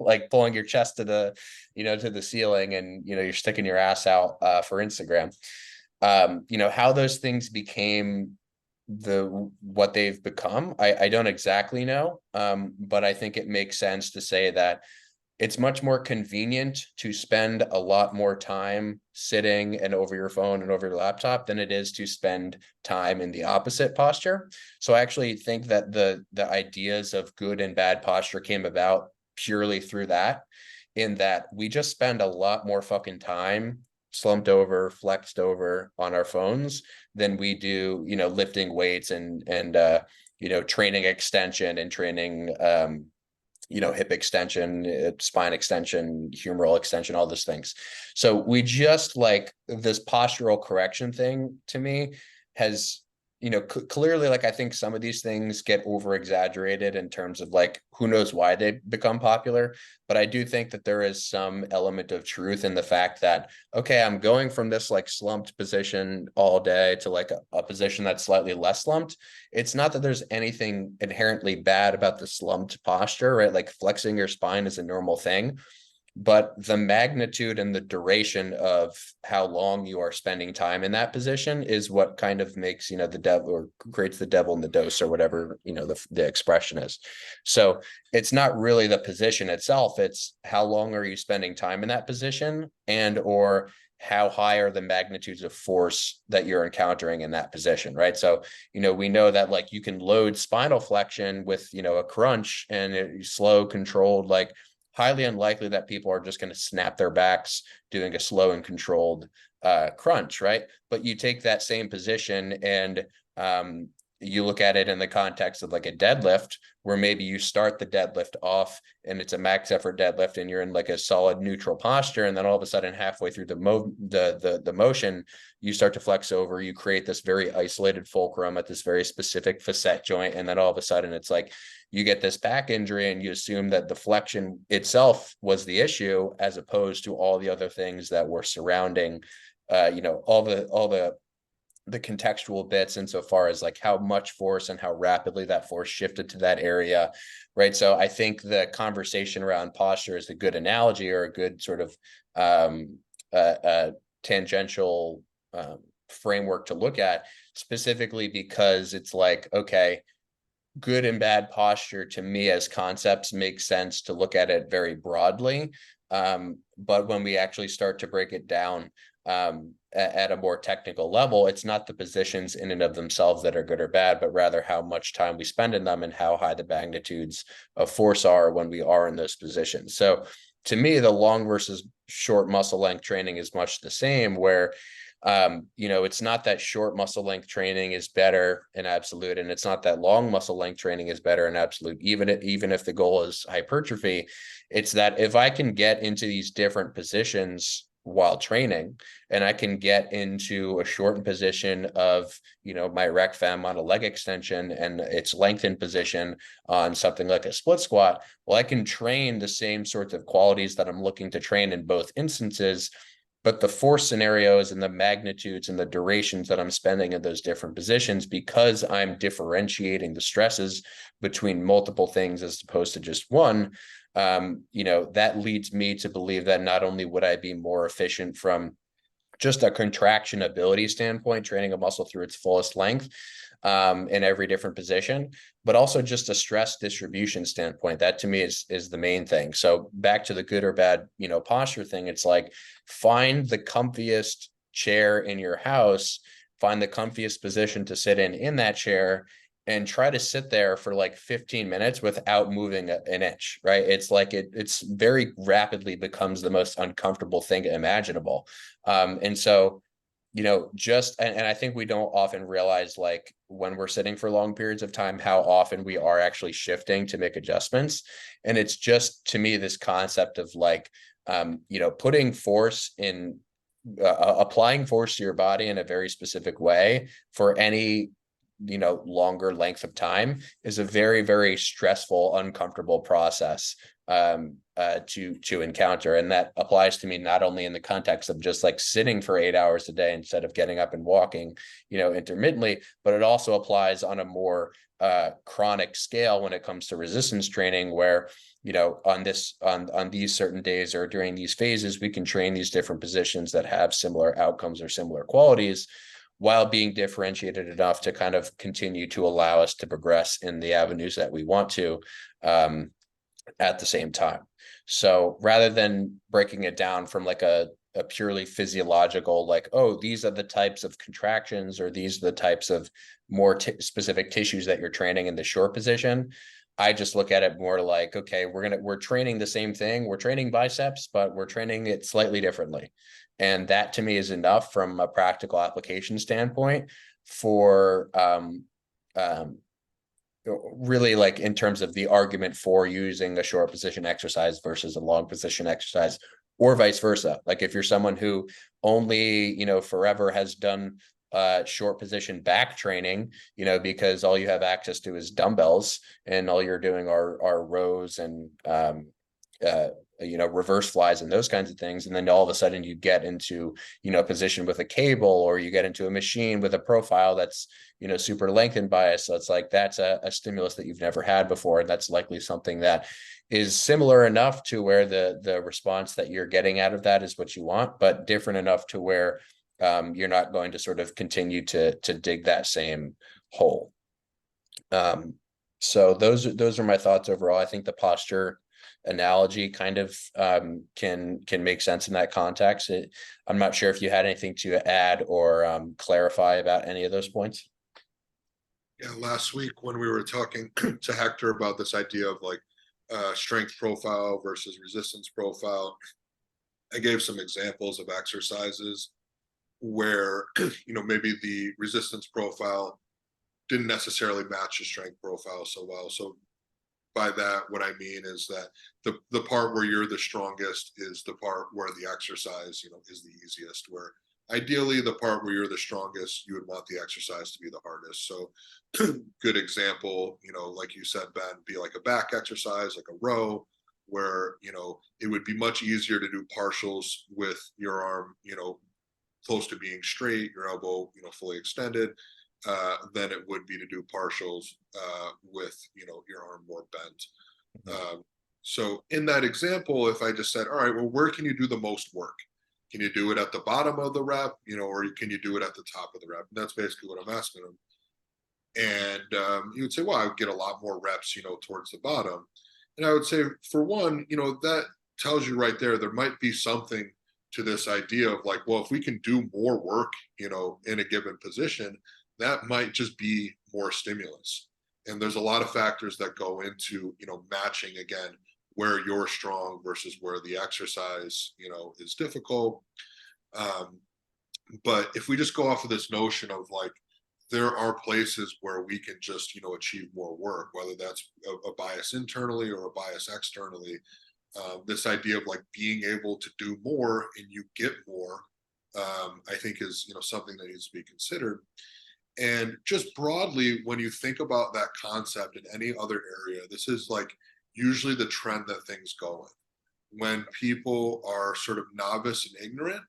like pulling your chest to the, to the ceiling, and, you're sticking your ass out for Instagram. How those things became what they've become, I don't exactly know. But I think it makes sense to say that it's much more convenient to spend a lot more time sitting and over your phone and over your laptop than it is to spend time in the opposite posture. So I actually think that the ideas of good and bad posture came about purely through that, in that we just spend a lot more fucking time slumped over, flexed over on our phones than we do, lifting weights and training extension and training hip extension, spine extension, humeral extension, all those things. So we just like this postural correction thing to me has, clearly, like, I think some of these things get over exaggerated in terms of like, who knows why they become popular. But I do think that there is some element of truth in the fact that, okay, I'm going from this like slumped position all day to like a position that's slightly less slumped. It's not that there's anything inherently bad about the slumped posture, right? Like flexing your spine is a normal thing, but the magnitude and the duration of how long you are spending time in that position is what kind of makes, the devil, or creates the devil in the dose, or whatever, the expression is. So it's not really the position itself, it's how long are you spending time in that position, and or how high are the magnitudes of force that you're encountering in that position, right? So, we know that like you can load spinal flexion with, a crunch, and slow, controlled, like highly unlikely that people are just going to snap their backs doing a slow and controlled crunch, right? But you take that same position and you look at it in the context of like a deadlift, where maybe you start the deadlift off and it's a max effort deadlift and you're in like a solid neutral posture, and then all of a sudden halfway through the motion you start to flex over, you create this very isolated fulcrum at this very specific facet joint, and then all of a sudden it's like you get this back injury and you assume that the flexion itself was the issue, as opposed to all the other things that were surrounding all the contextual bits, insofar as like how much force and how rapidly that force shifted to that area, right? So I think the conversation around posture is a good analogy, or a good sort of tangential framework to look at, specifically because it's like, okay, good and bad posture to me as concepts make sense to look at it very broadly. But when we actually start to break it down at a more technical level, it's not the positions in and of themselves that are good or bad, but rather how much time we spend in them and how high the magnitudes of force are when we are in those positions. So to me, the long versus short muscle length training is much the same, where it's not that short muscle length training is better in absolute, and it's not that long muscle length training is better in absolute, even if the goal is hypertrophy. It's that if I can get into these different positions while training, and I can get into a shortened position of, my rec fem on a leg extension and its lengthened position on something like a split squat, well, I can train the same sorts of qualities that I'm looking to train in both instances. But the force scenarios and the magnitudes and the durations that I'm spending in those different positions, because I'm differentiating the stresses between multiple things as opposed to just one, that leads me to believe that not only would I be more efficient from just a contraction ability standpoint, training a muscle through its fullest length in every different position, but also just a stress distribution standpoint. That to me is the main thing. So back to the good or bad, posture thing, it's like, find the comfiest chair in your house, find the comfiest position to sit in that chair, and try to sit there for like 15 minutes without moving an inch, right? It's like it's very rapidly becomes the most uncomfortable thing imaginable. And so, and I think we don't often realize, like, when we're sitting for long periods of time, how often we are actually shifting to make adjustments. And it's just, to me, this concept of like, putting force in, applying force to your body in a very specific way for any longer length of time is a very, very stressful, uncomfortable process. to encounter. And that applies to me not only in the context of just like sitting for 8 hours a day instead of getting up and walking, intermittently, but it also applies on a more chronic scale when it comes to resistance training, where on these certain days or during these phases, we can train these different positions that have similar outcomes or similar qualities, while being differentiated enough to kind of continue to allow us to progress in the avenues that we want to, at the same time. So rather than breaking it down from like a purely physiological, like, oh, these are the types of contractions, or these are the types of more specific tissues that you're training in the short position, I just look at it more like, okay, we're training the same thing. We're training biceps, but we're training it slightly differently. And that to me is enough from a practical application standpoint for really, like, in terms of the argument for using a short position exercise versus a long position exercise, or vice versa. Like if you're someone who only, forever has done short position back training, because all you have access to is dumbbells and all you're doing are rows and reverse flies and those kinds of things, and then all of a sudden you get into a position with a cable, or you get into a machine with a profile that's super lengthened bias. So it's like that's a stimulus that you've never had before, and that's likely something that is similar enough to where the response that you're getting out of that is what you want, but different enough to where you're not going to sort of continue to dig that same hole. So those are my thoughts overall. I think the posture analogy kind of can make sense in that context. I'm not sure if you had anything to add or clarify about any of those points. Yeah, last week when we were talking to Hector about this idea of like strength profile versus resistance profile, I gave some examples of exercises where maybe the resistance profile didn't necessarily match the strength profile so well. So by that, what I mean is that the part where you're the strongest is the part where the exercise, is the easiest. Where ideally, the part where you're the strongest, you would want the exercise to be the hardest. So, good example, like you said, Ben, be like a back exercise, like a row, where it would be much easier to do partials with your arm, close to being straight, your elbow, fully extended, than it would be to do partials with your arm more bent. So in that example, if I just said, all right, well, where can you do the most work? Can you do it at the bottom of the rep, or can you do it at the top of the rep? And that's basically what I'm asking them. And you would say, well, I would get a lot more reps, towards the bottom. And I would say, for one, that tells you right there might be something to this idea of like, well, if we can do more work, in a given position, that might just be more stimulus. And there's a lot of factors that go into, matching again, where you're strong versus where the exercise, is difficult. But if we just go off of this notion of like, there are places where we can just, achieve more work, whether that's a bias internally or a bias externally. This idea of like being able to do more and you get more, I think is, something that needs to be considered. And just broadly, when you think about that concept in any other area, this is like usually the trend that things go in. When people are sort of novice and ignorant,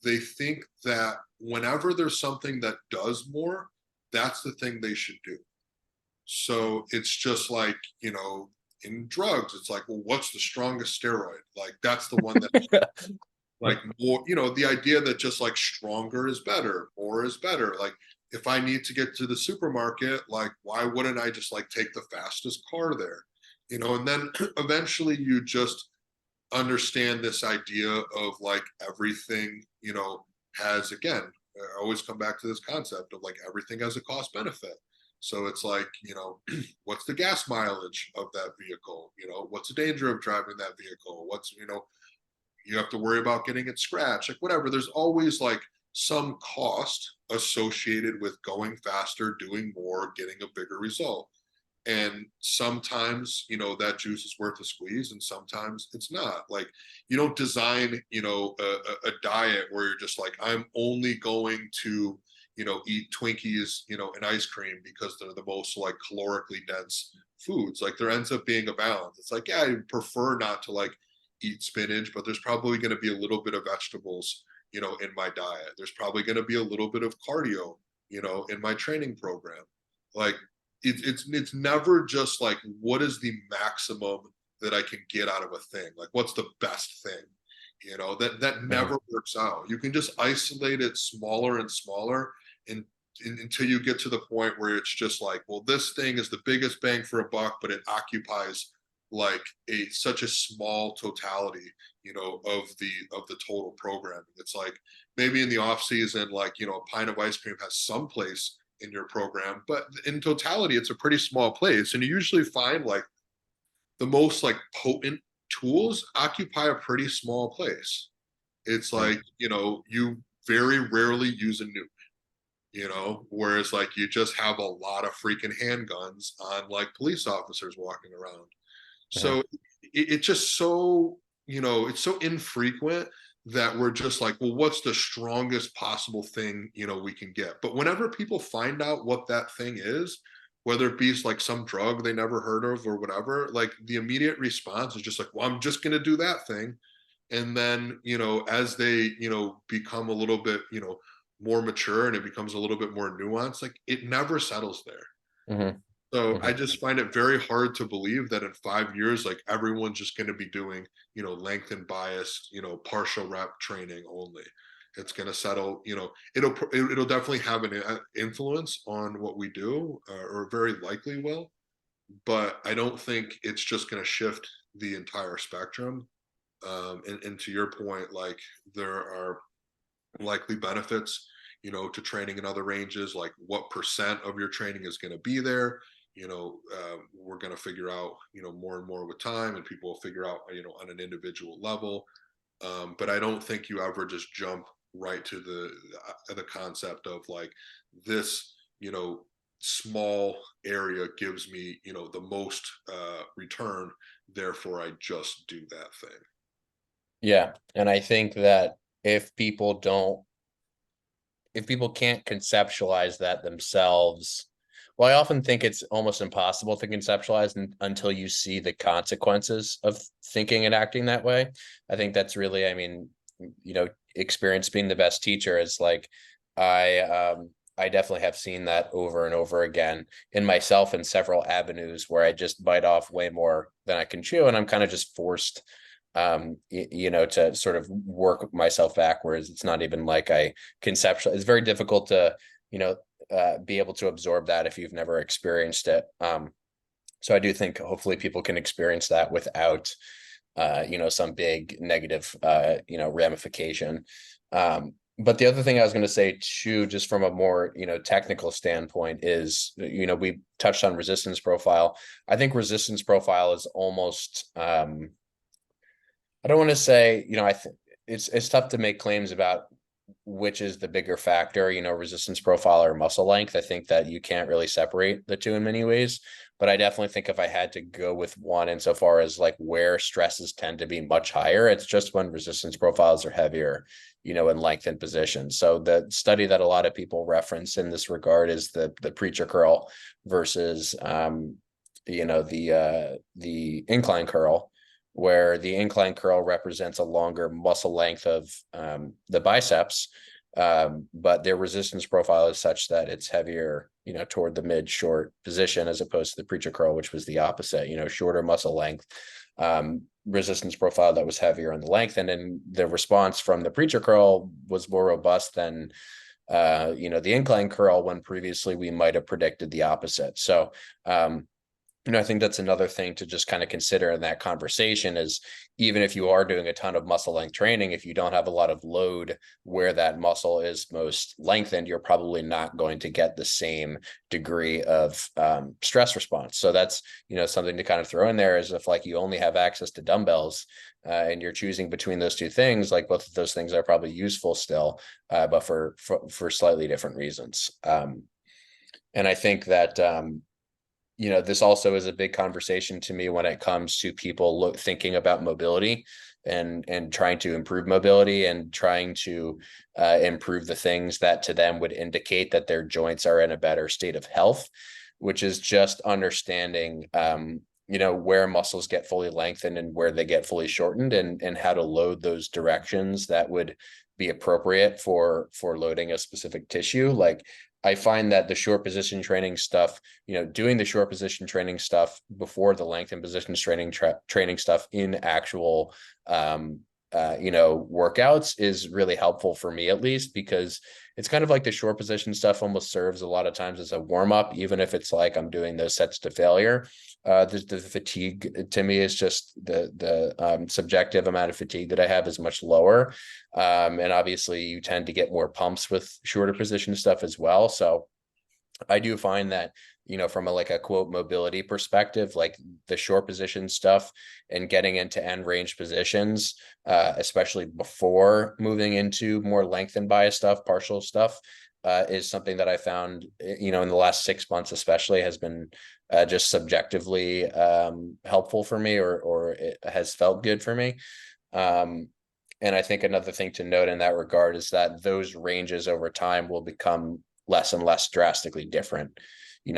they think that whenever there's something that does more, that's the thing they should do. So it's just like, in drugs, it's like, well, what's the strongest steroid? Like, that's the one that, like, more, the idea that just like stronger is better, more is better. Like, if I need to get to the supermarket, like, why wouldn't I just like take the fastest car there? And then eventually you just understand this idea of like everything, has, again, I always come back to this concept of like everything has a cost benefit. So it's like, what's the gas mileage of that vehicle? What's the danger of driving that vehicle? What's, you have to worry about getting it scratched, like whatever. There's always like some cost associated with going faster, doing more, getting a bigger result. And sometimes, that juice is worth a squeeze, and sometimes it's not. Like, you don't design, a diet where you're just like, I'm only going to, eat Twinkies, and ice cream because they're the most like calorically dense foods. Like there ends up being a balance. It's like, yeah, I prefer not to like eat spinach, but there's probably going to be a little bit of vegetables, in my diet. There's probably going to be a little bit of cardio, in my training program. Like it's never just like what is the maximum that I can get out of a thing? Like what's the best thing? That Mhm. never works out. You can just isolate it smaller and smaller and until you get to the point where it's just like, well, this thing is the biggest bang for a buck, but it occupies like a such a small totality, of the total programming. It's like maybe in the off season, like, a pint of ice cream has some place in your program, but in totality, it's a pretty small place. And you usually find like the most like potent tools occupy a pretty small place. It's like, you very rarely use a nuke, whereas like you just have a lot of freaking handguns on like police officers walking around. So Mhm. it's just so, it's so infrequent that we're just like, well, what's the strongest possible thing, we can get? But whenever people find out what that thing is, whether it be like some drug they never heard of or whatever, like the immediate response is just like, well, I'm just going to do that thing. And then, as they, become a little bit, more mature and it becomes a little bit more nuanced, like it never settles there. Mhm. So I Mhm. just find it very hard to believe that in 5 years, like everyone's just going to be doing, length and bias, partial rep training only. It's going to settle, it'll definitely have an influence on what we do, or very likely will. But I don't think it's just going to shift the entire spectrum. And to your point, like there are likely benefits, to training in other ranges, like what percent of your training is going to be there. We're going to figure out, more and more with time, and people will figure out, on an individual level. But I don't think you ever just jump right to the concept of like this, small area gives me, the most return. Therefore, I just do that thing. Yeah. And I think that if people don't, if people can't conceptualize that themselves, well, I often think it's almost impossible to conceptualize until you see the consequences of thinking and acting that way. I think that's really, I mean, experience being the best teacher is like, I definitely have seen that over and over again in myself in several avenues where I just bite off way more than I can chew, and I'm kind of just forced to sort of work myself backwards. It's not even like I conceptual. It's very difficult to, be able to absorb that if you've never experienced it. So I do think hopefully people can experience that without, some big negative, ramification. But the other thing I was going to say too, just from a more, technical standpoint is, we touched on resistance profile. I think resistance profile is almost, I don't want to say, I think it's tough to make claims about which is the bigger factor, resistance profile or muscle length. I think that you can't really separate the two in many ways. But I definitely think if I had to go with one insofar as like where stresses tend to be much higher, it's just when resistance profiles are heavier, in length and position. So the study that a lot of people reference in this regard is the preacher curl versus the incline curl, where the incline curl represents a longer muscle length of the biceps, but their resistance profile is such that it's heavier, toward the mid-short position as opposed to the preacher curl, which was the opposite, shorter muscle length, resistance profile that was heavier in the length. And then the response from the preacher curl was more robust than the incline curl, when previously we might have predicted the opposite. So I think that's another thing to just kind of consider in that conversation is, even if you are doing a ton of muscle length training, if you don't have a lot of load where that muscle is most lengthened, you're probably not going to get the same degree of stress response. So that's, something to kind of throw in there, is if like you only have access to dumbbells and you're choosing between those two things, like both of those things are probably useful still, but for slightly different reasons. And I think that, this also is a big conversation to me when it comes to people thinking about mobility and trying to improve mobility and trying to improve the things that to them would indicate that their joints are in a better state of health, which is just understanding where muscles get fully lengthened and where they get fully shortened, and how to load those directions that would be appropriate for loading a specific tissue. Like, I find that the short position training stuff, doing the short position training stuff before the length and positions training stuff in actual workouts is really helpful for me, at least, because it's kind of like the short position stuff almost serves a lot of times as a warm up, even if it's like I'm doing those sets to failure. The fatigue to me is just the subjective amount of fatigue that I have is much lower. And obviously you tend to get more pumps with shorter position stuff as well. So I do find that, from a quote mobility perspective, like the short position stuff and getting into end range positions, especially before moving into more lengthened bias stuff, partial stuff, is something that I found, in the last 6 months, especially, has been just subjectively helpful for me, or it has felt good for me. And I think another thing to note in that regard is that those ranges over time will become less and less drastically different.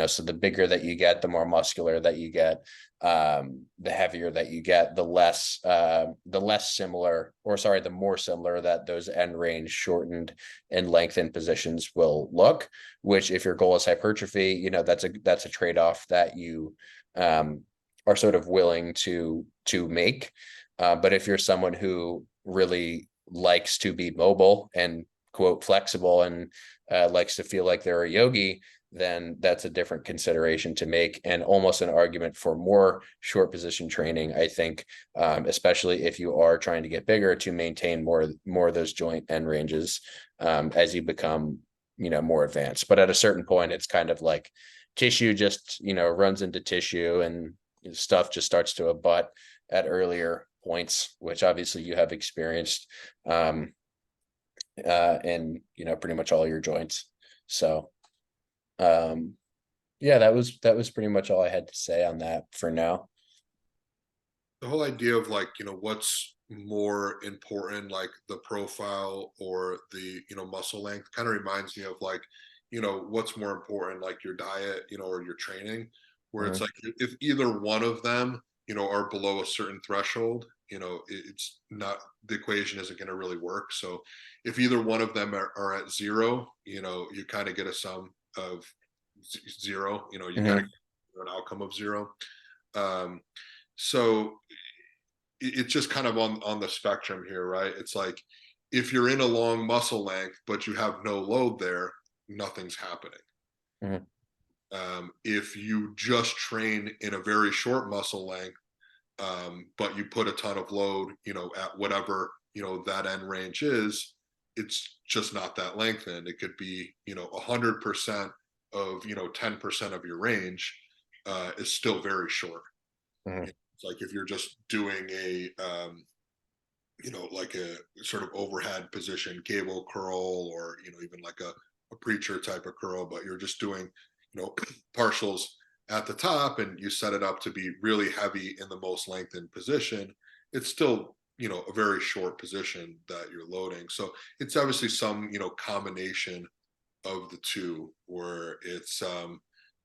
So the bigger that you get, the more muscular that you get, the heavier that you get, the more similar that those end range shortened and lengthened positions will look, which, if your goal is hypertrophy, that's a trade-off that you are sort of willing to make. But if you're someone who really likes to be mobile and quote flexible and likes to feel like they're a yogi, then that's a different consideration to make, and almost an argument for more short position training, I think, especially if you are trying to get bigger, to maintain more of those joint end ranges as you become more advanced. But at a certain point, it's kind of like tissue just runs into tissue, and stuff just starts to abut at earlier points, which obviously you have experienced in pretty much all your joints. So yeah, that was pretty much all I had to say on that for now. The whole idea of what's more important, like the profile or the muscle length, kind of reminds me of what's more important, like your diet, or your training, where it's Mhm. like if either one of them are below a certain threshold, it's not, the equation isn't going to really work. So if either one of them are at zero, you kind of get a sum of zero, you kind of Mhm. get an outcome of zero. um, so it's just kind of on the spectrum here, right? It's like if you're in a long muscle length but you have no load there, nothing's happening. Mhm. If you just train in a very short muscle length, but you put a ton of load, at whatever that end range is, it's just not that lengthened. It could be 100% of 10% of your range, is still very short. Mhm. It's like if you're just doing a like a sort of overhead position cable curl, or even like a preacher type of curl, but you're just doing partials at the top, and you set it up to be really heavy in the most lengthened position, it's still a very short position that you're loading. So it's obviously some combination of the two, where it's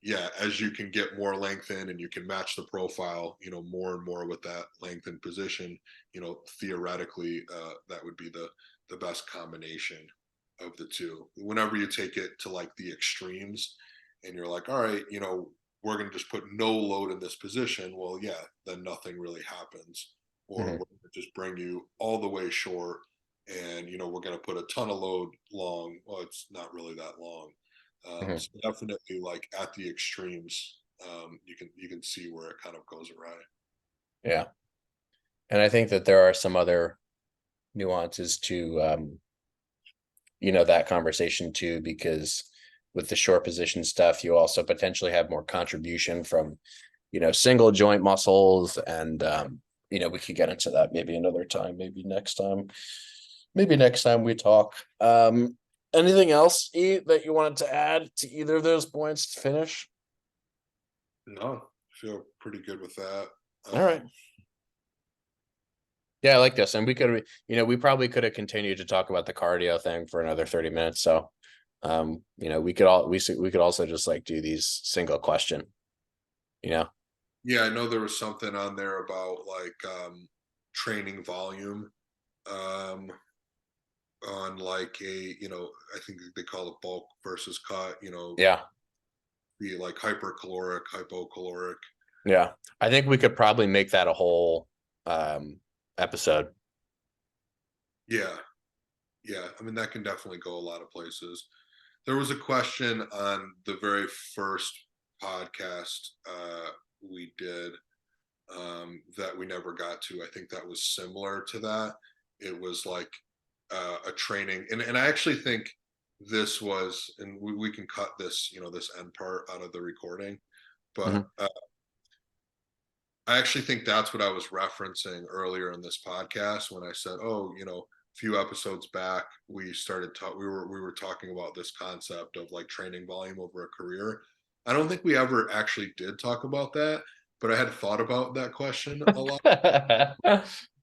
yeah, as you can get more lengthened and you can match the profile more and more with that lengthened position, theoretically, that would be the best combination of the two. Whenever you take it to like the extremes and you're like, all right, we're going to just put no load in this position, well, yeah, then nothing really happens. Or we're Mhm. going to just bring you all the way short, and we're going to put a ton of load long. Well, it's not really that long. Mhm. So definitely, like at the extremes, you can see where it kind of goes awry. Yeah, and I think that there are some other nuances to that conversation too, because with the short position stuff, you also potentially have more contribution from single joint muscles, and we could get into that maybe another time, maybe next time we talk. Anything else, that you wanted to add to either of those points to finish? No, I feel pretty good with that. All Um, right. Yeah, I like this. And we could, we probably could have continued to talk about the cardio thing for another 30 minutes. So, we could also just like do these single question, you know? Yeah, I know there was something on there about like training volume um on like a, I think they call it bulk versus cut, Yeah. be like hypercaloric, hypocaloric. Yeah. I think we could probably make that a whole episode. Yeah, yeah. I mean, that can definitely go a lot of places. There was a question on the very first podcast we did that we never got to. I think that was similar to that. It was like a training, and I actually think this was, and we can cut this, this end part out of the recording, but Mhm. I actually think that's what I was referencing earlier in this podcast when I said, "Oh, a few episodes back, we started we were talking about this concept of like training volume over a career." I don't think we ever actually did talk about that, but I had thought about that question a lot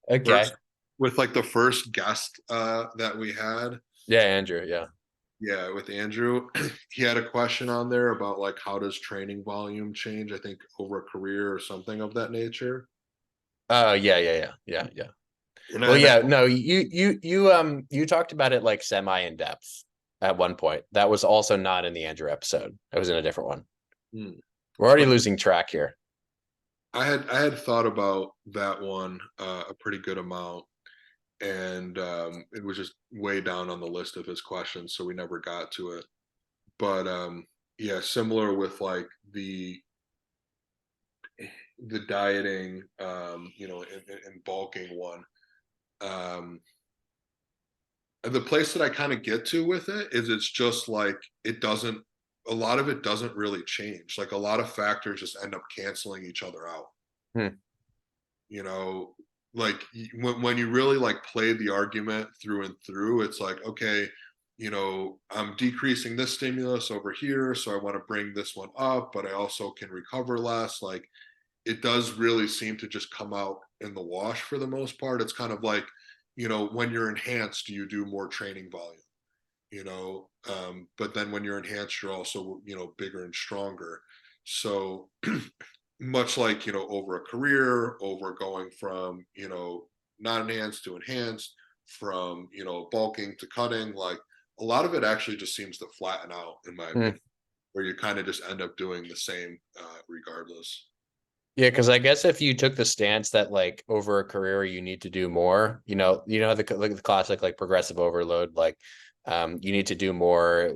Okay. first with like the first guest that we had. Yeah, Andrew. Yeah. Yeah, with Andrew, he had a question on there about like how does training volume change, I think, over a career or something of that nature. Oh, yeah. And I Well, had that. yeah, no, you talked about it like semi in depth at one point. That was also not in the Andrew episode. That was in a different one. Hmm. We're already But losing track here. I had thought about that one a pretty good amount, and it was just way down on the list of his questions, so we never got to it. But yeah, similar with like the dieting, and bulking one. Um, the place that I kind of get to with it is it's just like it doesn't. A lot of it doesn't really change. Like a lot of factors just end up canceling each other out. Hmm. you know like when you really like play the argument through and through, it's like, okay, I'm decreasing this stimulus over here, so I want to bring this one up, but I also can recover less. Like it does really seem to just come out in the wash for the most part. It's kind of like, when you're enhanced, you do more training volume, but then when you're enhanced, you're also, bigger and stronger. So much like, over a career, over going from, not enhanced to enhanced, from, bulking to cutting, like a lot of it actually just seems to flatten out, in my Hmm. opinion, where you kind of just end up doing the same regardless. Yeah, because I guess if you took the stance that like over a career you need to do more, the classic like progressive overload, like you need to do more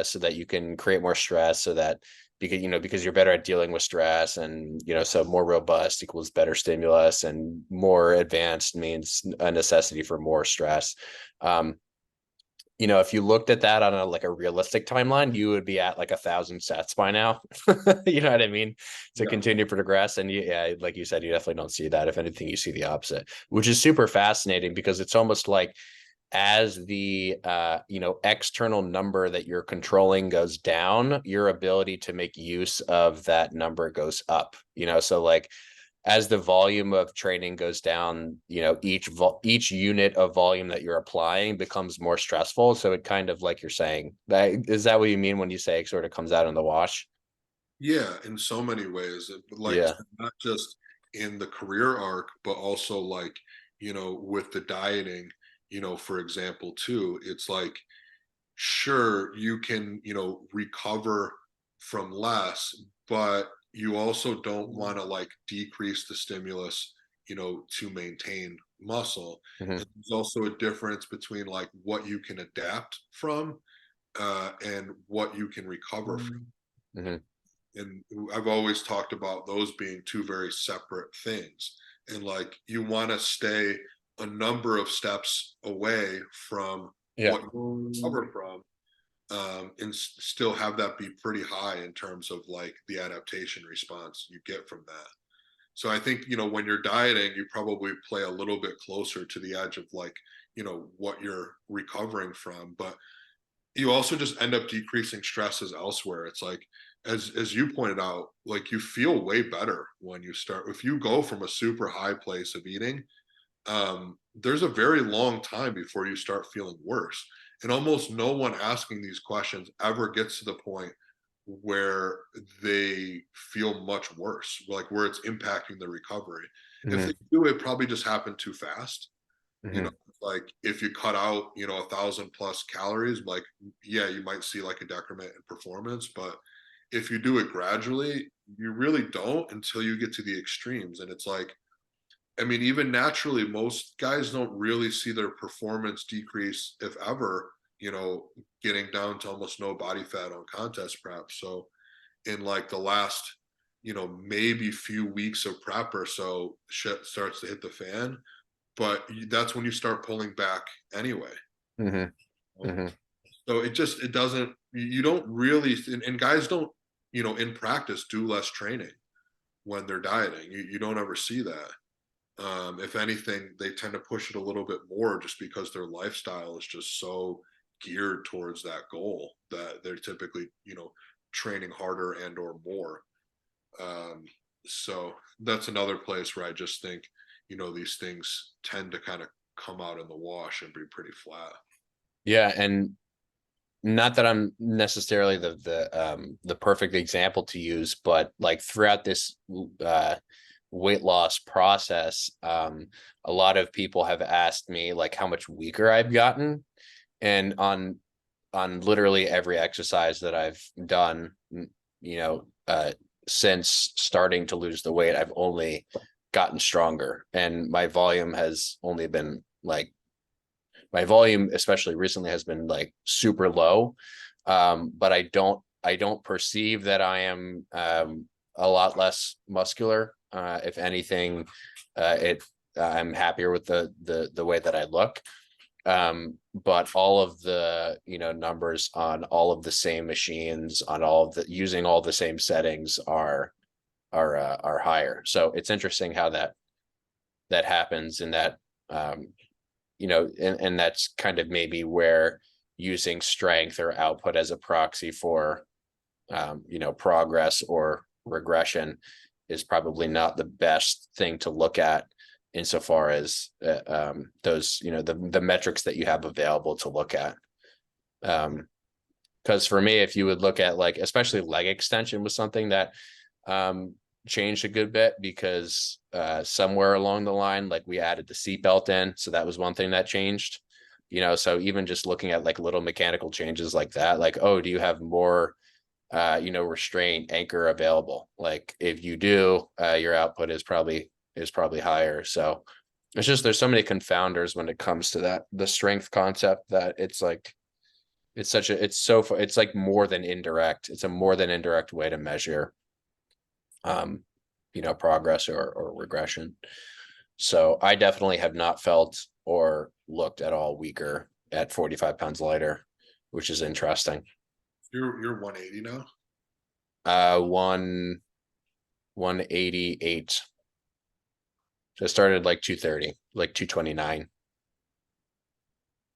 so that you can create more stress, so that because you're better at dealing with stress, and so more robust equals better stimulus, and more advanced means a necessity for more stress. Um, if you looked at that on a like a realistic timeline, you would be at like 1,000 sets by now. You know what I mean? To Yeah. continue to progress. And yeah, like you said, you definitely don't see that. If anything, you see the opposite, which is super fascinating, because it's almost like as the external number that you're controlling goes down, your ability to make use of that number goes up. So like as the volume of training goes down, each unit of volume that you're applying becomes more stressful. So it kind of, like you're saying, that what you mean when you say it sort of comes out in the wash? Yeah, in so many ways. Like Yeah. not just in the career arc, but also like, with the dieting, for example, too. It's like, sure, you can, recover from less, but you also don't want to like decrease the stimulus, to maintain muscle. Hmm. And there's also a difference between like what you can adapt from and what you can recover from. Hmm. And I've always talked about those being two very separate things. And like you want to stay a number of steps away from Yeah. what you recover from, and still have that be pretty high in terms of like the adaptation response you get from that. So I think, when you're dieting, you probably play a little bit closer to the edge of like, what you're recovering from, but you also just end up decreasing stresses elsewhere. It's like, as you pointed out, like you feel way better when you start. If you go from a super high place of eating, there's a very long time before you start feeling worse. And almost no one asking these questions ever gets to the point where they feel much worse, like where it's impacting the recovery. If Hmm. they do, it probably just happened too fast. You know, Hmm. like if you cut out, 1,000 plus calories, like, yeah, you might see like a decrement in performance, but if you do it gradually, you really don't until you get to the extremes. And it's like, I mean, even naturally, most guys don't really see their performance decrease, if ever, getting down to almost no body fat on contest prep. So, in like the last, maybe few weeks of prep or so, shit starts to hit the fan. But that's when you start pulling back anyway. Hmm. Hmm. So it doesn't, you don't really, and guys don't, in practice do less training when they're dieting. You don't ever see that. If anything, they tend to push it a little bit more just because their lifestyle is just so geared towards that goal that they're typically, training harder and or more. Um, so that's another place where I just think, these things tend to kind of come out in the wash and be pretty flat. Yeah, and not that I'm necessarily the perfect example to use, but like throughout this weight loss process, a lot of people have asked me like how much weaker I've gotten, and on literally every exercise that I've done, you know, since starting to lose the weight, I've only gotten stronger, and my volume, especially recently, has been like super low. But I don't perceive that I am a lot less muscular. If anything, I'm happier with the way that I look. But all of the numbers on all of the same machines, on all of the using all the same settings are higher. So it's interesting how that happens, and that and that's kind of maybe where using strength or output as a proxy for progress or regression is probably not the best thing to look at insofar as those the metrics that you have available to look at. Because for me, if you would look at like especially leg extension was something that changed a good bit, because somewhere along the line, like we added the seatbelt in, so that was one thing that changed. So even just looking at like little mechanical changes like that, like, oh, do you have more restraint anchor available? Like if you do, your output is probably higher. So it's just there's so many confounders when it comes to that the strength concept, that it's like it's like more than indirect. It's a more than indirect way to measure um progress or regression. So I definitely have not felt or looked at all weaker at 45 pounds lighter, which is interesting. You're 180 now. One 188. So I started like 230, like 229.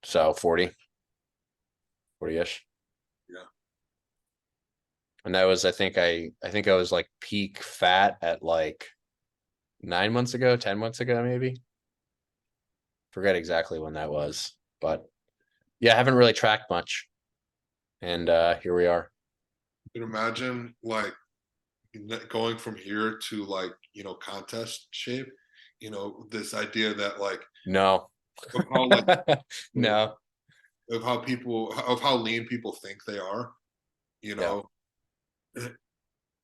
So 40-ish. Yeah. And that was, I think I was like peak fat at like 9 months ago, 10 months ago, maybe. Forget exactly when that was. But yeah, I haven't really tracked much. And here we are. You can imagine like going from here to like, contest shape, this idea that like No. of how like you know, No. of how lean people think they are, you Yeah. know,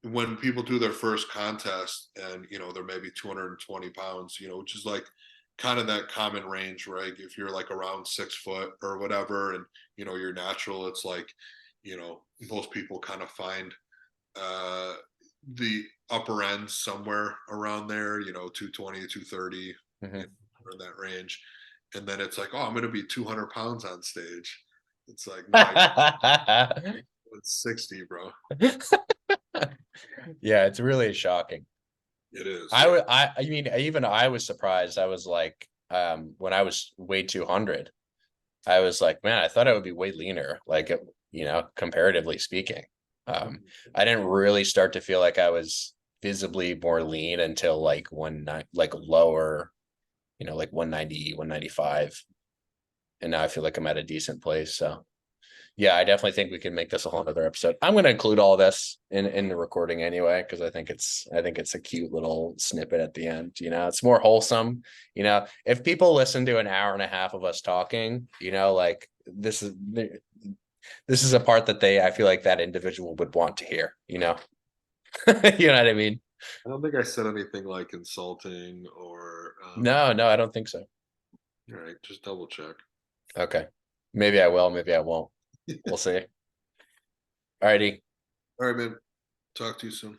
when people do their first contest and they're maybe 220 pounds, which is like kind of that common range, right? If you're like around 6 foot or whatever, and you're natural, it's like, most people kind of find uh the upper end somewhere around there, 220, 230, Mhm. in that range. And then it's like, oh, I'm going to be 200 pounds on stage. It's like, no, it's 60, bro. Yeah, it's really shocking. It is, I yeah. would, I mean, even I was surprised. I was like, when I was weighed 200, I was like, man, I thought I would be way leaner, like, comparatively speaking. I didn't really start to feel like I was visibly more lean until like one night, like lower, like 190, 195. And now I feel like I'm at a decent place. So yeah, I definitely think we can make this a whole other episode. I'm going to include all this in the recording anyway, because I think it's a cute little snippet at the end. It's more wholesome. If people listen to an hour and a half of us talking, like this is a part that I feel like that individual would want to hear. You know what I mean? I don't think I said anything like insulting or No, I don't think so. all right, just double check. Okay, maybe I will, maybe I won't. We'll see. Alrighty. All right, man. Talk to you soon.